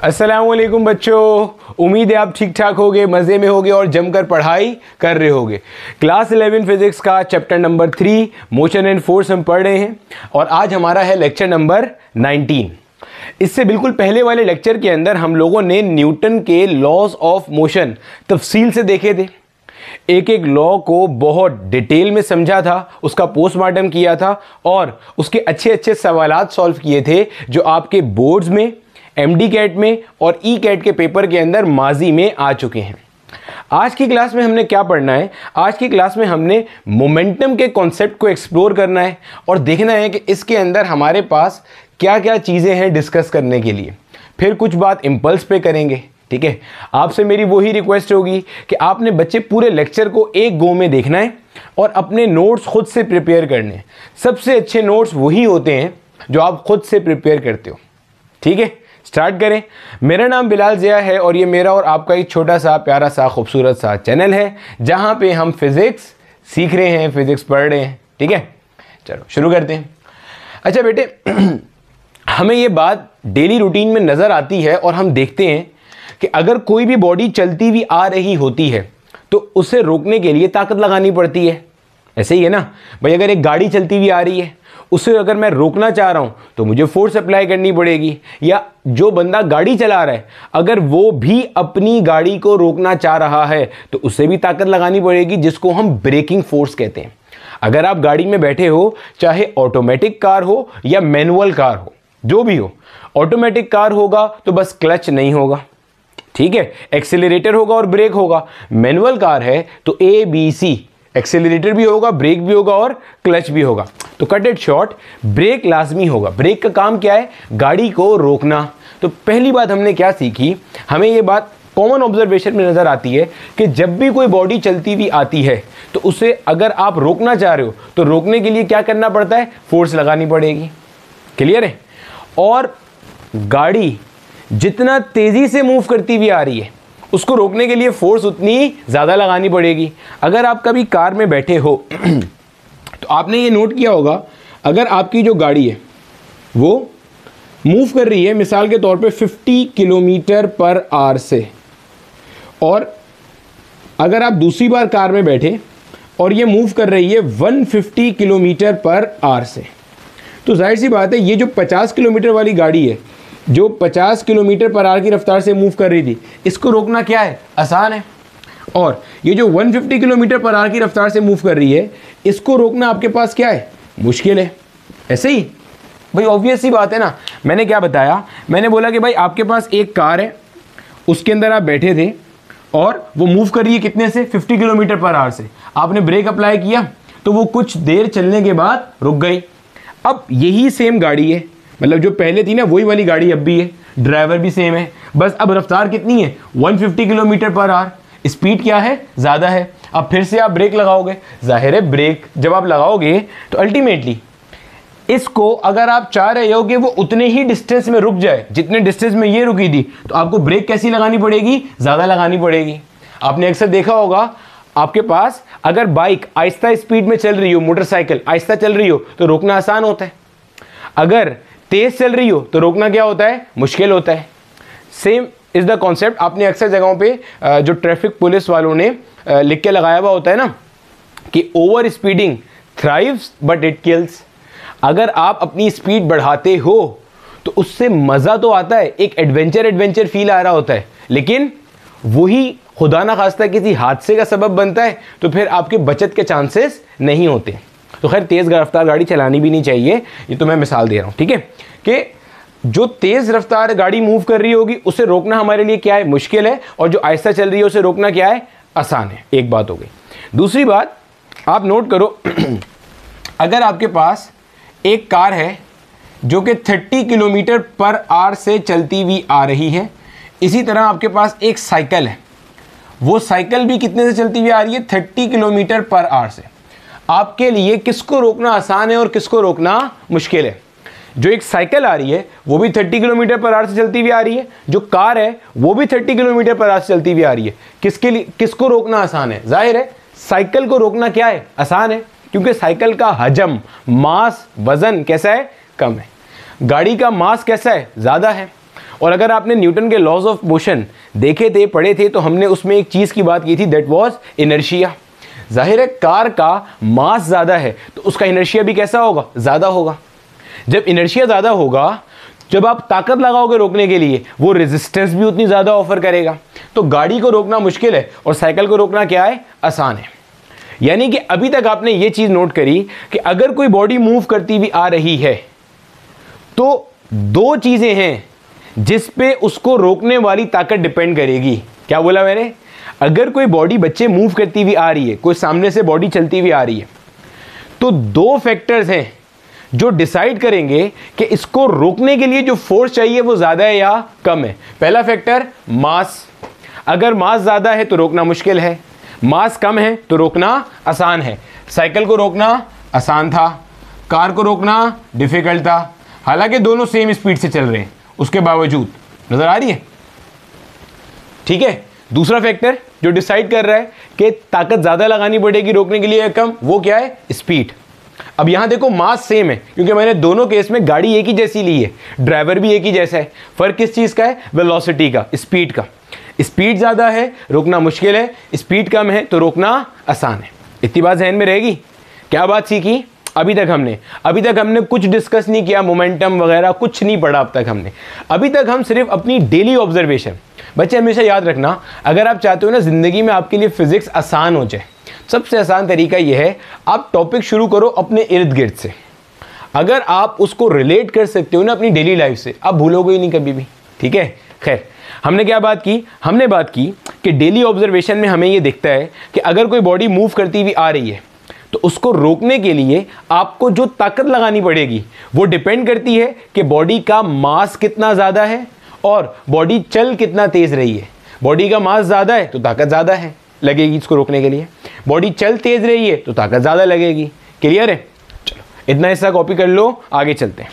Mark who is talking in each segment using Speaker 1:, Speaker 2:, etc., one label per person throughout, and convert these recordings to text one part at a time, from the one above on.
Speaker 1: अस्सलामुअलैकुम बच्चों, उम्मीद है आप ठीक ठाक होगे, मज़े में होगे और जमकर पढ़ाई कर रहे होगे। क्लास 11 फिजिक्स का chapter number 3 motion and force हम पढ़ रहे हैं और आज हमारा है लेक्चर नंबर 19। इससे बिल्कुल पहले वाले लेक्चर के अंदर हम लोगों ने न्यूटन के लॉज ऑफ मोशन तफसील से देखे थे। एक एक लॉ को बहुत डिटेल में समझा था, उसका पोस्टमार्टम किया था और उसके अच्छे अच्छे सवालात सॉल्व किए थे जो आपके बोर्ड्स में, एमडी कैट में और ई कैट के पेपर के अंदर माजी में आ चुके हैं। आज की क्लास में हमने क्या पढ़ना है? आज की क्लास में हमने मोमेंटम के कॉन्सेप्ट को एक्सप्लोर करना है और देखना है कि इसके अंदर हमारे पास क्या क्या चीज़ें हैं डिस्कस करने के लिए। फिर कुछ बात इम्पल्स पे करेंगे, ठीक है। आपसे मेरी वही रिक्वेस्ट होगी कि आपने बच्चे पूरे लेक्चर को एक गो में देखना है और अपने नोट्स खुद से प्रिपेयर करने हैं। सबसे अच्छे नोट्स वही होते हैं जो आप खुद से प्रिपेयर करते हो, ठीक है। स्टार्ट करें। मेरा नाम बिलाल ज़िया है और ये मेरा और आपका एक छोटा सा प्यारा सा खूबसूरत सा चैनल है जहाँ पे हम फिज़िक्स सीख रहे हैं, फिज़िक्स पढ़ रहे हैं, ठीक है। चलो शुरू करते हैं। अच्छा बेटे, हमें ये बात डेली रूटीन में नज़र आती है और हम देखते हैं कि अगर कोई भी बॉडी चलती हुई आ रही होती है तो उसे रोकने के लिए ताकत लगानी पड़ती है। ऐसे ही है ना भाई, अगर एक गाड़ी चलती हुई आ रही है उसे अगर मैं रोकना चाह रहा हूँ तो मुझे फोर्स अप्लाई करनी पड़ेगी, या जो बंदा गाड़ी चला रहा है अगर वो भी अपनी गाड़ी को रोकना चाह रहा है तो उसे भी ताकत लगानी पड़ेगी, जिसको हम ब्रेकिंग फोर्स कहते हैं। अगर आप गाड़ी में बैठे हो, चाहे ऑटोमेटिक कार हो या मैनुअल कार हो, जो भी हो, ऑटोमेटिक कार होगा तो बस क्लच नहीं होगा, ठीक है, एक्सेलरेटर होगा और ब्रेक होगा। मैनुअल कार है तो ABC, एक्सेलरेटर भी होगा, ब्रेक भी होगा और क्लच भी होगा। तो कट इट शॉर्ट, ब्रेक लाजमी होगा। ब्रेक का काम क्या है? गाड़ी को रोकना। तो पहली बात हमने क्या सीखी, हमें ये बात कॉमन ऑब्जर्वेशन में नज़र आती है कि जब भी कोई बॉडी चलती हुई आती है तो उसे अगर आप रोकना चाह रहे हो तो रोकने के लिए क्या करना पड़ता है? फोर्स लगानी पड़ेगी। क्लियर है? और गाड़ी जितना तेज़ी से मूव करती हुई आ रही है उसको रोकने के लिए फोर्स उतनी ज़्यादा लगानी पड़ेगी। अगर आप कभी कार में बैठे हो तो आपने ये नोट किया होगा, अगर आपकी जो गाड़ी है वो मूव कर रही है मिसाल के तौर पे 50 किलोमीटर पर आवर से, और अगर आप दूसरी बार कार में बैठे और ये मूव कर रही है 150 किलोमीटर पर आवर से, तो जाहिर सी बात है ये जो 50 किलोमीटर वाली गाड़ी है जो 50 किलोमीटर पर आवर की रफ्तार से मूव कर रही थी, इसको रोकना क्या है? आसान है। और ये जो 150 किलोमीटर पर आवर की रफ्तार से मूव कर रही है इसको रोकना आपके पास क्या है? मुश्किल है। ऐसे ही भाई ऑब्वियस सी बात है ना। मैंने क्या बताया? मैंने बोला कि भाई आपके पास एक कार है, उसके अंदर आप बैठे थे और वो मूव कर रही है कितने से? 50 किलोमीटर पर आवर से। आपने ब्रेक अप्लाई किया तो वो कुछ देर चलने के बाद रुक गई। अब यही सेम गाड़ी है, मतलब जो पहले थी ना वही वाली गाड़ी अब भी है, ड्राइवर भी सेम है, बस अब रफ्तार कितनी है? 150 किलोमीटर पर आवर। स्पीड क्या है? ज़्यादा है। अब फिर से आप ब्रेक लगाओगे, जाहिर है ब्रेक जब आप लगाओगे तो अल्टीमेटली इसको अगर आप चाह रहे हो कि वो उतने ही डिस्टेंस में रुक जाए जितने डिस्टेंस में ये रुकी थी, तो आपको ब्रेक कैसी लगानी पड़ेगी? ज़्यादा लगानी पड़ेगी। आपने अक्सर देखा होगा आपके पास अगर बाइक आहिस्ता स्पीड में चल रही हो, मोटरसाइकिल आहिस्ता चल रही हो तो रोकना आसान होता है, अगर तेज चल रही हो तो रोकना क्या होता है? मुश्किल होता है। Same is the concept. आपने अक्सर जगहों पे जो ट्रैफिक पुलिस वालों ने लिख के लगाया हुआ होता है ना कि over speeding thrives but it kills. अगर आप अपनी स्पीड बढ़ाते हो तो उससे मज़ा तो आता है, एक एडवेंचर फील आ रहा होता है, लेकिन वही खुदा ना खास्ता किसी हादसे का सबब बनता है तो फिर आपके बचत के चांसेस नहीं होते। तो खैर तेज़ रफ्तार गाड़ी चलानी भी नहीं चाहिए, ये तो मैं मिसाल दे रहा हूँ, ठीक है, कि जो तेज़ रफ्तार गाड़ी मूव कर रही होगी उसे रोकना हमारे लिए क्या है? मुश्किल है, और जो आहिस्ता चल रही है उसे रोकना क्या है? आसान है। एक बात हो गई। दूसरी बात आप नोट करो अगर आपके पास एक कार है जो कि 30 किलोमीटर पर आवर से चलती हुई आ रही है, इसी तरह आपके पास एक साइकिल है, वो साइकिल भी कितने से चलती हुई आ रही है? 30 किलोमीटर पर आवर से। आपके लिए किसको रोकना आसान है और किसको रोकना मुश्किल है? जो एक साइकिल आ रही है वो भी 30 किलोमीटर पर आवर से चलती हुई आ रही है, जो कार है वो भी 30 किलोमीटर पर आवर से चलती हुई आ रही है। किसके लिए किसको रोकना आसान है? जाहिर है साइकिल को रोकना क्या है? आसान है, क्योंकि साइकिल का हजम, मास, वजन कैसा है? कम है। गाड़ी का मास कैसा है? ज़्यादा है। और अगर आपने न्यूटन के लॉज ऑफ मोशन देखे थे, पढ़े थे, तो हमने उसमें एक चीज़ की बात की थी, दैट वाज इनर्शिया। जाहिर है कार का मास ज़्यादा है तो उसका इनर्शिया भी कैसा होगा, ज़्यादा होगा। जब इनर्शिया ज़्यादा होगा, जब आप ताकत लगाओगे रोकने के लिए, वो रेजिस्टेंस भी उतनी ज़्यादा ऑफर करेगा। तो गाड़ी को रोकना मुश्किल है और साइकिल को रोकना क्या है, आसान है। यानी कि अभी तक आपने ये चीज़ नोट करी कि अगर कोई बॉडी मूव करती हुई आ रही है तो दो चीज़ें हैं जिस पे उसको रोकने वाली ताकत डिपेंड करेगी। क्या बोला मैंने? अगर कोई बॉडी बच्चे मूव करती हुई आ रही है, कोई सामने से बॉडी चलती हुई आ रही है, तो दो फैक्टर्स हैं जो डिसाइड करेंगे कि इसको रोकने के लिए जो फोर्स चाहिए वो ज़्यादा है या कम है। पहला फैक्टर मास, अगर मास ज़्यादा है तो रोकना मुश्किल है, मास कम है तो रोकना आसान है। साइकिल को रोकना आसान था, कार को रोकना डिफिकल्ट था, हालांकि दोनों सेम स्पीड से चल रहे हैं, उसके बावजूद। नजर आ रही है? ठीक है। दूसरा फैक्टर जो डिसाइड कर रहा है कि ताकत ज़्यादा लगानी पड़ेगी रोकने के लिए या कम, वो क्या है, स्पीड। अब यहां देखो मास सेम है क्योंकि मैंने दोनों केस में गाड़ी एक ही जैसी ली है, ड्राइवर भी एक ही जैसा है। फर्क किस चीज़ का है, वेलोसिटी का, स्पीड का। स्पीड ज़्यादा है रोकना मुश्किल है, स्पीड कम है तो रोकना आसान है। इतनी बात ज़हन में रहेगी। क्या बात सीखी अभी तक हमने कुछ डिस्कस नहीं किया, मोमेंटम वगैरह कुछ नहीं पढ़ा अब तक हमने। अभी तक हम सिर्फ अपनी डेली ऑब्जर्वेशन। बच्चे हमेशा याद रखना, अगर आप चाहते हो ना ज़िंदगी में आपके लिए फिजिक्स आसान हो जाए, सबसे आसान तरीका यह है, आप टॉपिक शुरू करो अपने इर्द गिर्द से। अगर आप उसको रिलेट कर सकते हो ना अपनी डेली लाइफ से, आप भूलोगे ही नहीं कभी भी। ठीक है। खैर, हमने क्या बात की, हमने बात की कि डेली ऑब्जर्वेशन में हमें ये दिखता है कि अगर कोई बॉडी मूव करती हुई आ रही है तो उसको रोकने के लिए आपको जो ताकत लगानी पड़ेगी वो डिपेंड करती है कि बॉडी का मास कितना ज़्यादा है और बॉडी चल कितना तेज़ रही है। बॉडी का मास ज़्यादा है तो ताकत ज़्यादा है लगेगी इसको रोकने के लिए, बॉडी चल तेज़ रही है तो ताकत ज़्यादा लगेगी। क्लियर है? चलो इतना हिस्सा कॉपी कर लो, आगे चलते हैं।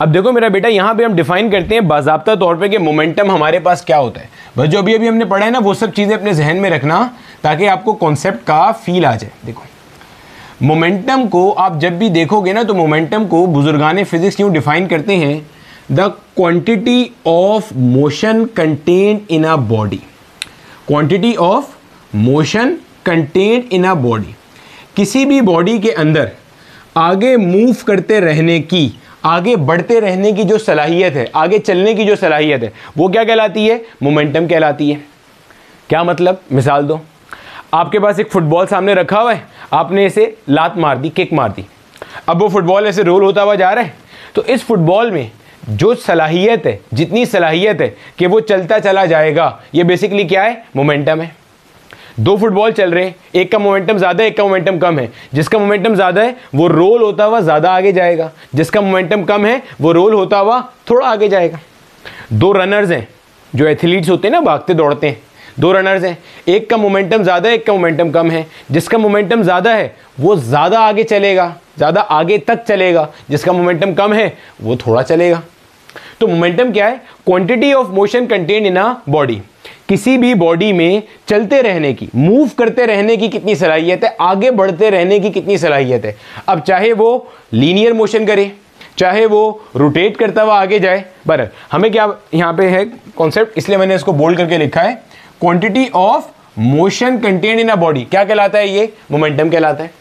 Speaker 1: अब देखो मेरा बेटा, यहां पे हम डिफाइन करते हैं बाज़ाब्ता तौर पे कि मोमेंटम हमारे पास क्या होता है। बस जो अभी हमने पढ़ा है ना, वो सब चीज़ें अपने जहन में रखना ताकि आपको कॉन्सेप्ट का फील आ जाए। देखो मोमेंटम को आप जब भी देखोगे ना, तो मोमेंटम को बुजुर्गान फिजिक्स यूँ डिफाइन करते हैं, the quantity of motion contained in a body. Quantity of motion contained in a body, किसी भी बॉडी के अंदर आगे मूव करते रहने की, आगे बढ़ते रहने की जो सलाहियत है, आगे चलने की जो सलाहियत है, वो क्या कहलाती है, मोमेंटम कहलाती है। क्या मतलब, मिसाल दो। आपके पास एक फुटबॉल सामने रखा हुआ है, आपने इसे लात मार दी, किक मार दी, अब वो फुटबॉल ऐसे रोल होता हुआ जा रहा है। तो इस फुटबॉल में जो सलाहियत है, जितनी सलाहियत है कि वो चलता चला जाएगा, ये बेसिकली क्या है, मोमेंटम है। दो फुटबॉल चल रहे हैं, एक का मोमेंटम ज़्यादा है, एक का मोमेंटम कम है। जिसका मोमेंटम ज़्यादा है वो रोल होता हुआ ज़्यादा आगे जाएगा, जिसका मोमेंटम कम है वो रोल होता हुआ थोड़ा आगे जाएगा। दो रनर्स हैं, जो एथलीट्स होते हैं ना, भागते दौड़ते हैं, दो रनर्स हैं, एक का मोमेंटम ज़्यादा है, एक का मोमेंटम कम है। जिसका मोमेंटम ज़्यादा है वो ज़्यादा आगे चलेगा, ज़्यादा आगे तक चलेगा, जिसका मोमेंटम कम है वो थोड़ा चलेगा। तो मोमेंटम क्या है, quantity of motion contained in a body. किसी भी बॉडी में चलते रहने की, मूव करते रहने की कितनी सलाहियत है, आगे बढ़ते रहने की कितनी सलाहियत है। अब चाहे वो लीनियर मोशन करे, चाहे वो रोटेट करता हुआ आगे जाए, पर हमें क्या यहाँ पे है कॉन्सेप्ट, इसलिए मैंने इसको बोल्ड करके लिखा है, quantity of motion contained in a body. क्या कहलाता है ये, मोमेंटम कहलाता है।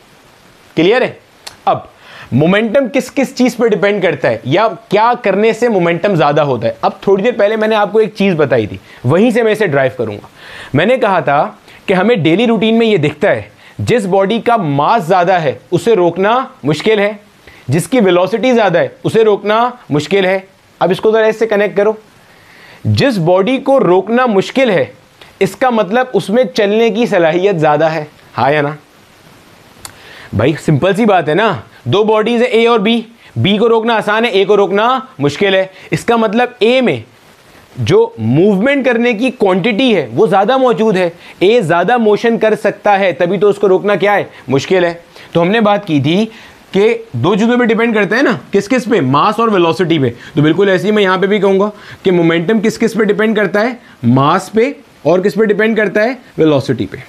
Speaker 1: क्लियर है? अब मोमेंटम किस किस चीज पर डिपेंड करता है या क्या करने से मोमेंटम ज्यादा होता है। अब थोड़ी देर पहले मैंने आपको एक चीज बताई थी, वहीं से मैं इसे ड्राइव करूंगा। मैंने कहा था कि हमें डेली रूटीन में ये दिखता है, जिस बॉडी का मास ज्यादा है उसे रोकना मुश्किल है, जिसकी वेलोसिटी ज्यादा है उसे रोकना मुश्किल है। अब इसको जरा इससे कनेक्ट करो, जिस बॉडी को रोकना मुश्किल है इसका मतलब उसमें चलने की सलाहियत ज्यादा है। हाँ या ना भाई, सिंपल सी बात है ना। दो बॉडीज है ए और बी, बी को रोकना आसान है, ए को रोकना मुश्किल है। इसका मतलब ए में जो मूवमेंट करने की क्वांटिटी है वो ज़्यादा मौजूद है, ए ज़्यादा मोशन कर सकता है, तभी तो उसको रोकना क्या है, मुश्किल है। तो हमने बात की थी कि दो चीज़ों पे डिपेंड करता है ना, किस किस पे, मास और वेलोसिटी पे। तो बिल्कुल ऐसे ही मैं यहाँ पे भी कहूँगा कि मोमेंटम किस किस पे डिपेंड करता है, मास पे, और किस पे डिपेंड करता है, वेलोसिटी पे।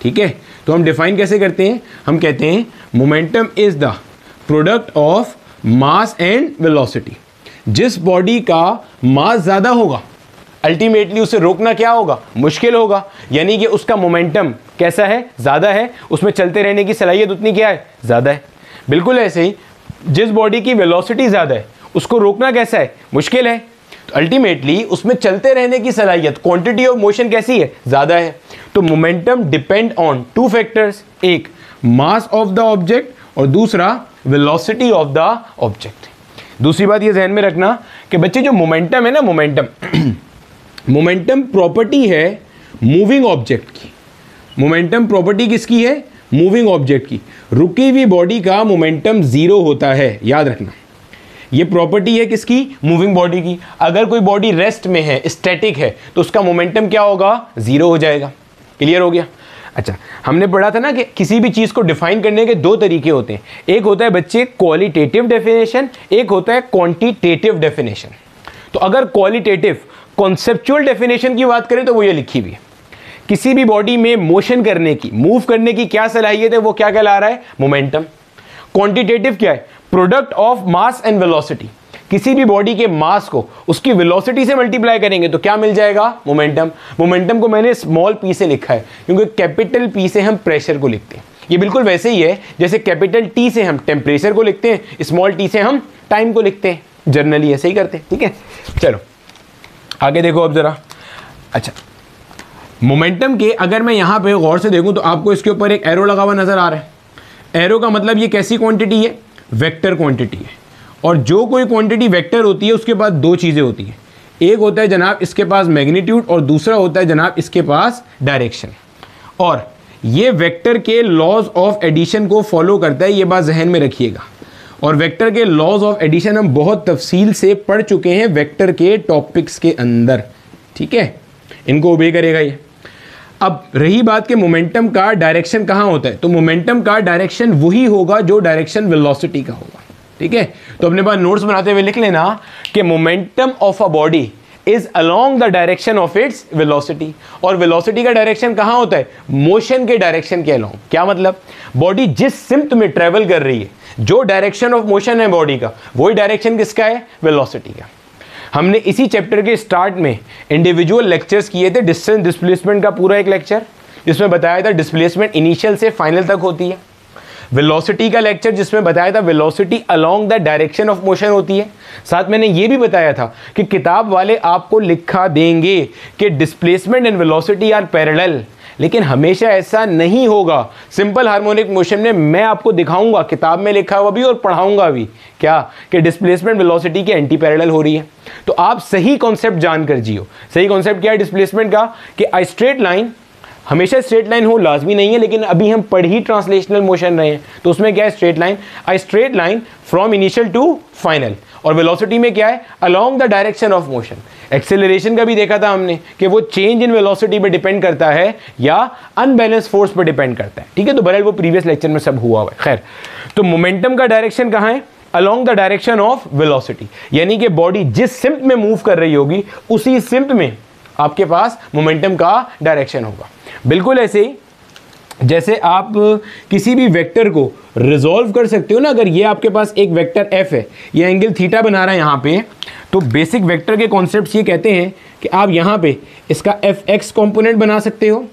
Speaker 1: ठीक है, तो हम डिफाइन कैसे करते हैं, हम कहते हैं momentum is the product of mass and velocity. जिस बॉडी का मास ज़्यादा होगा अल्टीमेटली उसे रोकना क्या होगा, मुश्किल होगा, यानी कि उसका मोमेंटम कैसा है, ज़्यादा है, उसमें चलते रहने की सलाहियत उतनी क्या है, ज़्यादा है। बिल्कुल ऐसे ही जिस बॉडी की वेलोसिटी ज़्यादा है उसको रोकना कैसा है, मुश्किल है, तो अल्टीमेटली उसमें चलते रहने की सलाहियत, क्वांटिटी ऑफ मोशन कैसी है, ज़्यादा है। तो momentum depend on two factors, एक मास ऑफ द ऑब्जेक्ट और दूसरा वेलोसिटी ऑफ द ऑब्जेक्ट। दूसरी बात ये ध्यान में रखना कि बच्चे जो मोमेंटम है ना, मोमेंटम प्रॉपर्टी है मूविंग ऑब्जेक्ट की। मोमेंटम प्रॉपर्टी किसकी है, मूविंग ऑब्जेक्ट की। रुकी हुई बॉडी का मोमेंटम जीरो होता है, याद रखना। ये प्रॉपर्टी है किसकी, मूविंग बॉडी की। अगर कोई बॉडी रेस्ट में है, स्टैटिक है, तो उसका मोमेंटम क्या होगा, जीरो हो जाएगा। क्लियर हो गया। अच्छा, हमने पढ़ा था ना कि किसी भी चीज़ को डिफाइन करने के दो तरीके होते हैं। एक होता है बच्चे क्वालिटेटिव डेफिनेशन, एक होता है क्वांटिटेटिव डेफिनेशन। तो अगर क्वालिटेटिव कॉन्सेप्चुअल डेफिनेशन की बात करें तो वो ये लिखी हुई है, किसी भी बॉडी में मोशन करने की, मूव करने की क्या सलाहियत है, वो क्या कहला रहा है, मोमेंटम। क्वांटिटेटिव क्या है, product of mass and velocity. किसी भी बॉडी के मास को उसकी वेलोसिटी से मल्टीप्लाई करेंगे तो क्या मिल जाएगा, मोमेंटम। मोमेंटम को मैंने स्मॉल पी से लिखा है क्योंकि कैपिटल पी से हम प्रेशर को लिखते हैं। ये बिल्कुल वैसे ही है जैसे कैपिटल टी से हम टेम्परेचर को लिखते हैं, स्मॉल टी से हम टाइम को लिखते हैं, जनरली ऐसे ही करते हैं। ठीक है, चलो आगे देखो अब जरा। अच्छा, मोमेंटम के अगर मैं यहाँ पे गौर से देखूँ तो आपको इसके ऊपर एक एरो लगा हुआ नजर आ रहा है। एरो का मतलब ये कैसी क्वांटिटी है, वेक्टर क्वांटिटी है। और जो कोई क्वांटिटी वेक्टर होती है उसके पास दो चीज़ें होती हैं, एक होता है जनाब इसके पास मैग्नीट्यूड और दूसरा होता है जनाब इसके पास डायरेक्शन। और ये वेक्टर के लॉज ऑफ एडिशन को फॉलो करता है, ये बात जहन में रखिएगा। और वेक्टर के लॉज ऑफ एडिशन हम बहुत तफसील से पढ़ चुके हैं वेक्टर के टॉपिक्स के अंदर। ठीक है, इनको ओबे करेगा ये। अब रही बात कि मोमेंटम का डायरेक्शन कहाँ होता है, तो मोमेंटम का डायरेक्शन वही होगा जो डायरेक्शन वेलोसिटी का होगा। ठीक है, तो अपने पास नोट्स बनाते हुए लिख लेना कि momentum of a body is along the direction of its velocity. और वेलोसिटी का डायरेक्शन कहाँ होता है, मोशन के डायरेक्शन के अलोंग। क्या मतलब, बॉडी जिस सिम्त में ट्रेवल कर रही है, जो डायरेक्शन ऑफ मोशन है बॉडी का, वही डायरेक्शन किसका है, वेलोसिटी का। हमने इसी चैप्टर के स्टार्ट में इंडिविजुअल लेक्चर्स किए थे, डिस्टेंस डिस्प्लेसमेंट का पूरा एक लेक्चर, जिसमें बताया था डिस्प्लेसमेंट इनिशियल से फाइनल तक होती है। वेलोसिटी का लेक्चर जिसमें बताया था velocity along the direction of motion होती है। साथ मैंने ये भी बताया था कि किताब वाले आपको लिखा देंगे कि displacement and velocity are parallel, लेकिन हमेशा ऐसा नहीं होगा। सिंपल हार्मोनिक मोशन में मैं आपको दिखाऊंगा, किताब में लिखा हुआ भी और पढ़ाऊंगा भी, क्या कि डिस्प्लेसमेंट वेलोसिटी के एंटी पैरेलल हो रही है। तो आप सही कॉन्सेप्ट जानकर जियो। सही कॉन्सेप्ट क्या है डिस्प्लेसमेंट का, कि अ स्ट्रेट लाइन हमेशा स्ट्रेट लाइन हो लाजमी नहीं है, लेकिन अभी हम पढ़ ही ट्रांसलेशनल मोशन रहे हैं, तो उसमें क्या है, straight line, a straight line from initial to final. और वेलोसिटी में क्या है, along the direction of motion. Acceleration का भी देखा था हमने कि वो चेंज इन वेलोसिटी पे डिपेंड करता है या अनबैलेंस फोर्स पर डिपेंड करता है। ठीक है, तो बहरहाल वो प्रीवियस लेक्चर में सब हुआ हुआ है। खैर, तो मोमेंटम का डायरेक्शन कहाँ है, along the direction of velocity, यानी कि बॉडी जिस सिम्प में मूव कर रही होगी उसी सिम्प में आपके पास मोमेंटम का डायरेक्शन होगा। बिल्कुल ऐसे ही जैसे आप किसी भी वेक्टर को रिजॉल्व कर सकते हो ना, अगर ये आपके पास एक वेक्टर f है, ये एंगल थीटा बना रहा है यहाँ पे, तो बेसिक वेक्टर के कॉन्सेप्ट्स ये कहते हैं कि आप यहाँ पे इसका fx कंपोनेंट बना सकते हो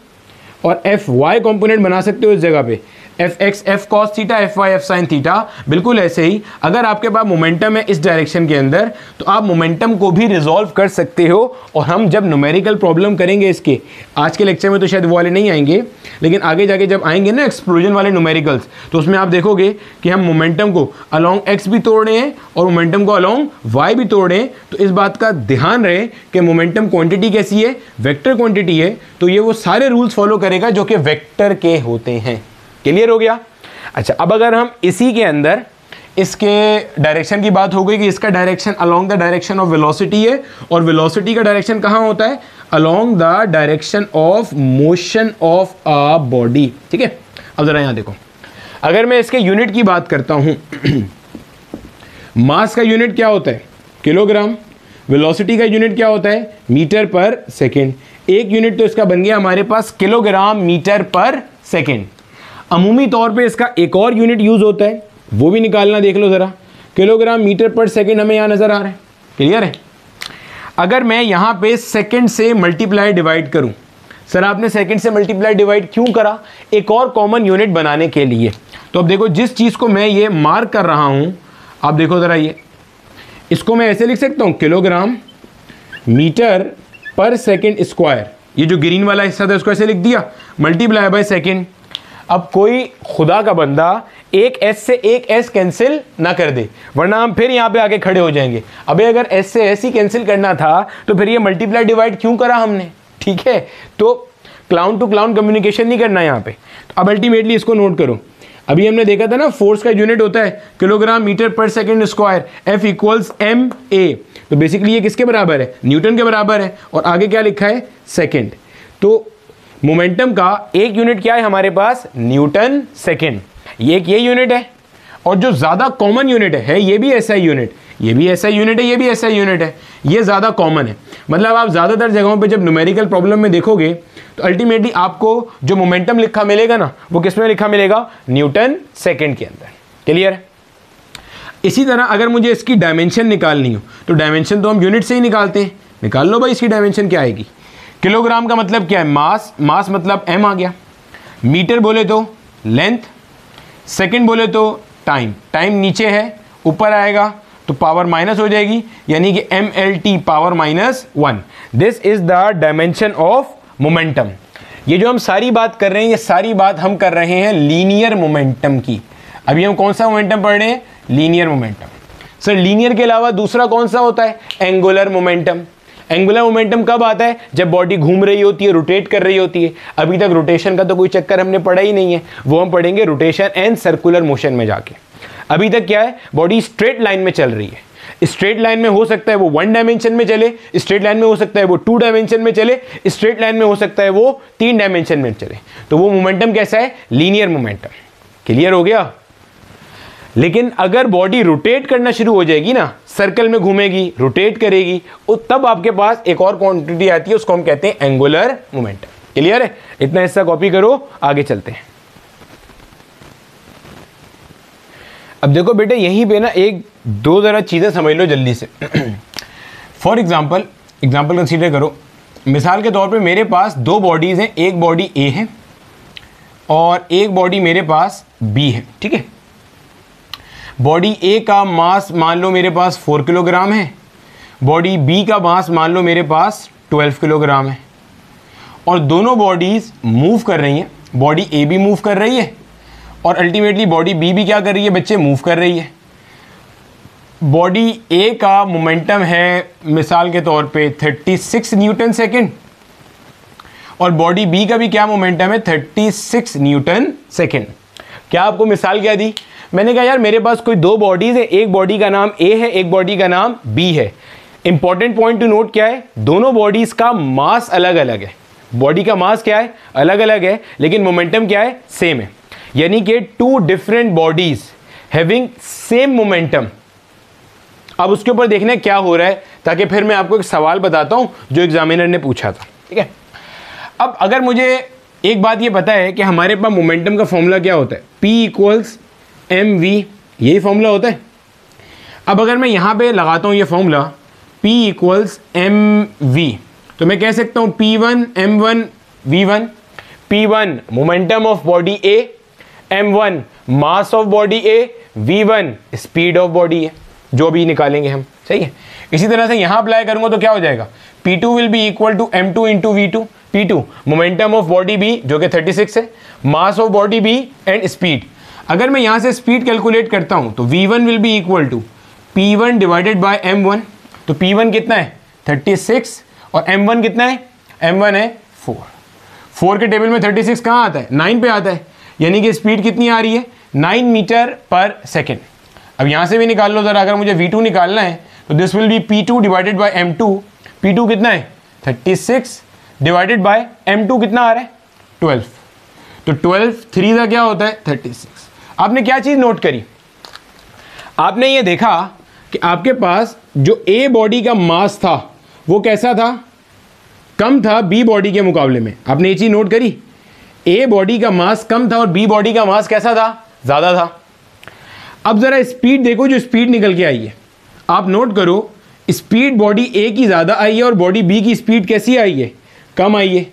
Speaker 1: और fy कंपोनेंट बना सकते हो इस जगह पे, fx f cos theta, fy f sin theta. बिल्कुल ऐसे ही अगर आपके पास मोमेंटम है इस डायरेक्शन के अंदर, तो आप मोमेंटम को भी रिजॉल्व कर सकते हो। और हम जब न्यूमेरिकल प्रॉब्लम करेंगे इसके, आज के लेक्चर में तो शायद वो वाले नहीं आएंगे, लेकिन आगे जाके जब आएंगे ना एक्सप्लोजन वाले न्यूमेरिकल्स, तो उसमें आप देखोगे कि हम मोमेंटम को अलोंग x भी तोड़ रहे हैं और मोमेंटम को अलोंग y भी तोड़ रहे हैं। तो इस बात का ध्यान रहे कि मोमेंटम क्वांटिटी कैसी है, वेक्टर क्वांटिटी है, तो ये वो सारे रूल्स फॉलो करेगा जो कि वेक्टर के होते हैं। क्लियर हो गया। अच्छा, अब अगर हम इसी के अंदर इसके डायरेक्शन की बात हो गई कि इसका direction along the direction of velocity है और वेलोसिटी का डायरेक्शन कहाँ होता है, along the direction of motion of a body. ठीक है, अब जरा यहाँ देखो, अगर मैं इसके यूनिट की बात करता हूँ, मास का यूनिट क्या होता है, किलोग्राम, वेलोसिटी का यूनिट क्या होता है, मीटर पर सेकेंड। एक यूनिट तो इसका बन गया हमारे पास किलोग्राम मीटर पर सेकेंड। अमूमी तौर पे इसका एक और यूनिट यूज होता है, वो भी निकालना देख लो ज़रा, किलोग्राम मीटर पर सेकेंड हमें यहाँ नजर आ रहा है, क्लियर है। अगर मैं यहाँ पे सेकेंड से मल्टीप्लाई डिवाइड करूँ, सर आपने सेकेंड से मल्टीप्लाई डिवाइड क्यों करा? एक और कॉमन यूनिट बनाने के लिए। तो अब देखो जिस चीज़ को मैं ये मार्क कर रहा हूँ, आप देखो ज़रा, ये इसको मैं ऐसे लिख सकता हूँ, kilogram metre per second square. ये जो ग्रीन वाला हिस्सा था उसको ऐसे लिख दिया, मल्टीप्लाई बाय सेकेंड। अब कोई खुदा का बंदा एक एस से एक एस कैंसिल ना कर दे, वरना हम फिर यहाँ पे आके खड़े हो जाएंगे। अबे अगर एस से एस ही कैंसिल करना था तो फिर ये मल्टीप्लाई डिवाइड क्यों करा हमने? ठीक है, तो क्लाउन टू क्लाउन कम्युनिकेशन नहीं करना यहाँ पे। तो अब अल्टीमेटली इसको नोट करो, अभी हमने देखा था ना फोर्स का यूनिट होता है kilogram metre per second square, F equals M A. तो बेसिकली ये किसके बराबर है? न्यूटन के बराबर है। और आगे क्या लिखा है? सेकेंड। तो मोमेंटम का एक यूनिट क्या है हमारे पास? Newton second. ये यूनिट है, और जो ज़्यादा कॉमन यूनिट है ये भी SI यूनिट, ये भी SI यूनिट है, ये भी SI यूनिट है, ये ज़्यादा कॉमन है। मतलब आप ज़्यादातर जगहों पे जब न्यूमेरिकल प्रॉब्लम में देखोगे तो अल्टीमेटली आपको जो मोमेंटम लिखा मिलेगा ना, वो किस में लिखा मिलेगा? न्यूटन सेकेंड के अंदर, क्लियर है। इसी तरह अगर मुझे इसकी डायमेंशन निकालनी हो तो डायमेंशन तो हम यूनिट से ही निकालते हैं। निकाल लो भाई, इसकी डायमेंशन क्या आएगी? किलोग्राम का मतलब क्या है? मास, मास मतलब m आ गया, मीटर बोले तो लेंथ, सेकेंड बोले तो टाइम, टाइम नीचे है, ऊपर आएगा तो पावर माइनस हो जाएगी, यानी कि mLT power -1। This is the dimension of momentum. ये जो हम सारी बात कर रहे हैं, ये सारी बात हम कर रहे हैं लीनियर मोमेंटम की। अभी हम कौन सा मोमेंटम पढ़ रहे हैं? Linear momentum. सर लीनियर के अलावा दूसरा कौन सा होता है? Angular momentum. एंगुलर मोमेंटम कब आता है? जब बॉडी घूम रही होती है, रोटेट कर रही होती है। अभी तक रोटेशन का तो कोई चक्कर हमने पढ़ा ही नहीं है, वो हम पढ़ेंगे रोटेशन एंड सर्कुलर मोशन में जाके। अभी तक क्या है? बॉडी स्ट्रेट लाइन में चल रही है। स्ट्रेट लाइन में हो सकता है वो 1 डायमेंशन में चले, स्ट्रेट लाइन में हो सकता है वो 2 डायमेंशन में चले, स्ट्रेट लाइन में हो सकता है वो 3 डायमेंशन में चले। तो वो मोमेंटम कैसा है? Linear momentum. क्लियर हो गया। लेकिन अगर बॉडी रोटेट करना शुरू हो जाएगी ना, सर्कल में घूमेगी, रोटेट करेगी, और तब आपके पास एक और क्वांटिटी आती है, उसको हम कहते हैं एंगुलर मोमेंटम। क्लियर है? इतना हिस्सा कॉपी करो, आगे चलते हैं। अब देखो बेटे, यहीं पे ना एक दो जरा चीज़ें समझ लो जल्दी से। फॉर एग्जाम्पल कंसीडर करो, मिसाल के तौर पे मेरे पास 2 बॉडीज़ हैं, एक बॉडी A है और एक बॉडी मेरे पास B है। ठीक है, बॉडी A का मास मान लो मेरे पास 4 किलोग्राम है, बॉडी B का मास मान लो मेरे पास 12 किलोग्राम है, और दोनों बॉडीज़ मूव कर रही हैं। बॉडी A भी मूव कर रही है और अल्टीमेटली बॉडी B भी क्या कर रही है बच्चे? मूव कर रही है। बॉडी A का मोमेंटम है मिसाल के तौर पे 36 न्यूटन सेकेंड, और बॉडी B का भी क्या मोमेंटम है? 36 न्यूटन सेकेंड। क्या आपको मिसाल क्या दी? मैंने कहा यार मेरे पास कोई 2 बॉडीज़ है, एक बॉडी का नाम A है, एक बॉडी का नाम B है। इंपॉर्टेंट पॉइंट टू नोट क्या है? दोनों बॉडीज़ का मास अलग अलग है। बॉडी का मास क्या है? अलग अलग है, लेकिन मोमेंटम क्या है? सेम है। यानी कि 2 different bodies having same momentum. अब उसके ऊपर देखना क्या हो रहा है, ताकि फिर मैं आपको एक सवाल बताता हूं जो एग्जामिनर ने पूछा था। ठीक है, अब अगर मुझे एक बात ये पता है कि हमारे पास मोमेंटम का फॉर्मूला क्या होता है? P इक्वल्स mv, यही फॉर्मूला होता है। अब अगर मैं यहाँ पे लगाता हूँ ये फॉर्मूला P इक्वल्स mv, तो मैं कह सकता हूँ P1 m1 v1। P1 momentum of body A, m1 mass of body A, v1 speed of body है, जो भी निकालेंगे हम। सही है। इसी तरह से यहाँ अप्लाई करूँगा तो क्या हो जाएगा? P2 will be equal to m2 into v2। P2 momentum of body B जो कि 36 है, mass of body B and speed. अगर मैं यहाँ से स्पीड कैलकुलेट करता हूँ तो v1 will be equal to P1 divided by m1। तो P1 कितना है? 36, और m1 कितना है? m1 है 4। 4 के टेबल में 36 कहाँ आता है? 9 पे आता है, यानी कि स्पीड कितनी आ रही है? 9 मीटर पर सेकेंड। अब यहाँ से भी निकाल लो ज़रा, अगर मुझे v2 निकालना है तो this will B P2 divided by m2। P2 कितना है? 36 डिवाइडेड बाय m2 कितना आ रहा है? 12। तो 12 3 का क्या होता है? 36। आपने क्या चीज़ नोट करी? आपने ये देखा कि आपके पास जो A बॉडी का मास था वो कैसा था? कम था B बॉडी के मुकाबले में। आपने ये चीज़ नोट करी? A बॉडी का मास कम था और B बॉडी का मास कैसा था? ज़्यादा था। अब जरा स्पीड देखो, जो स्पीड निकल के आई है, आप नोट करो, स्पीड बॉडी ए की ज़्यादा आई है और बॉडी बी की स्पीड कैसी आई है, कम आई है।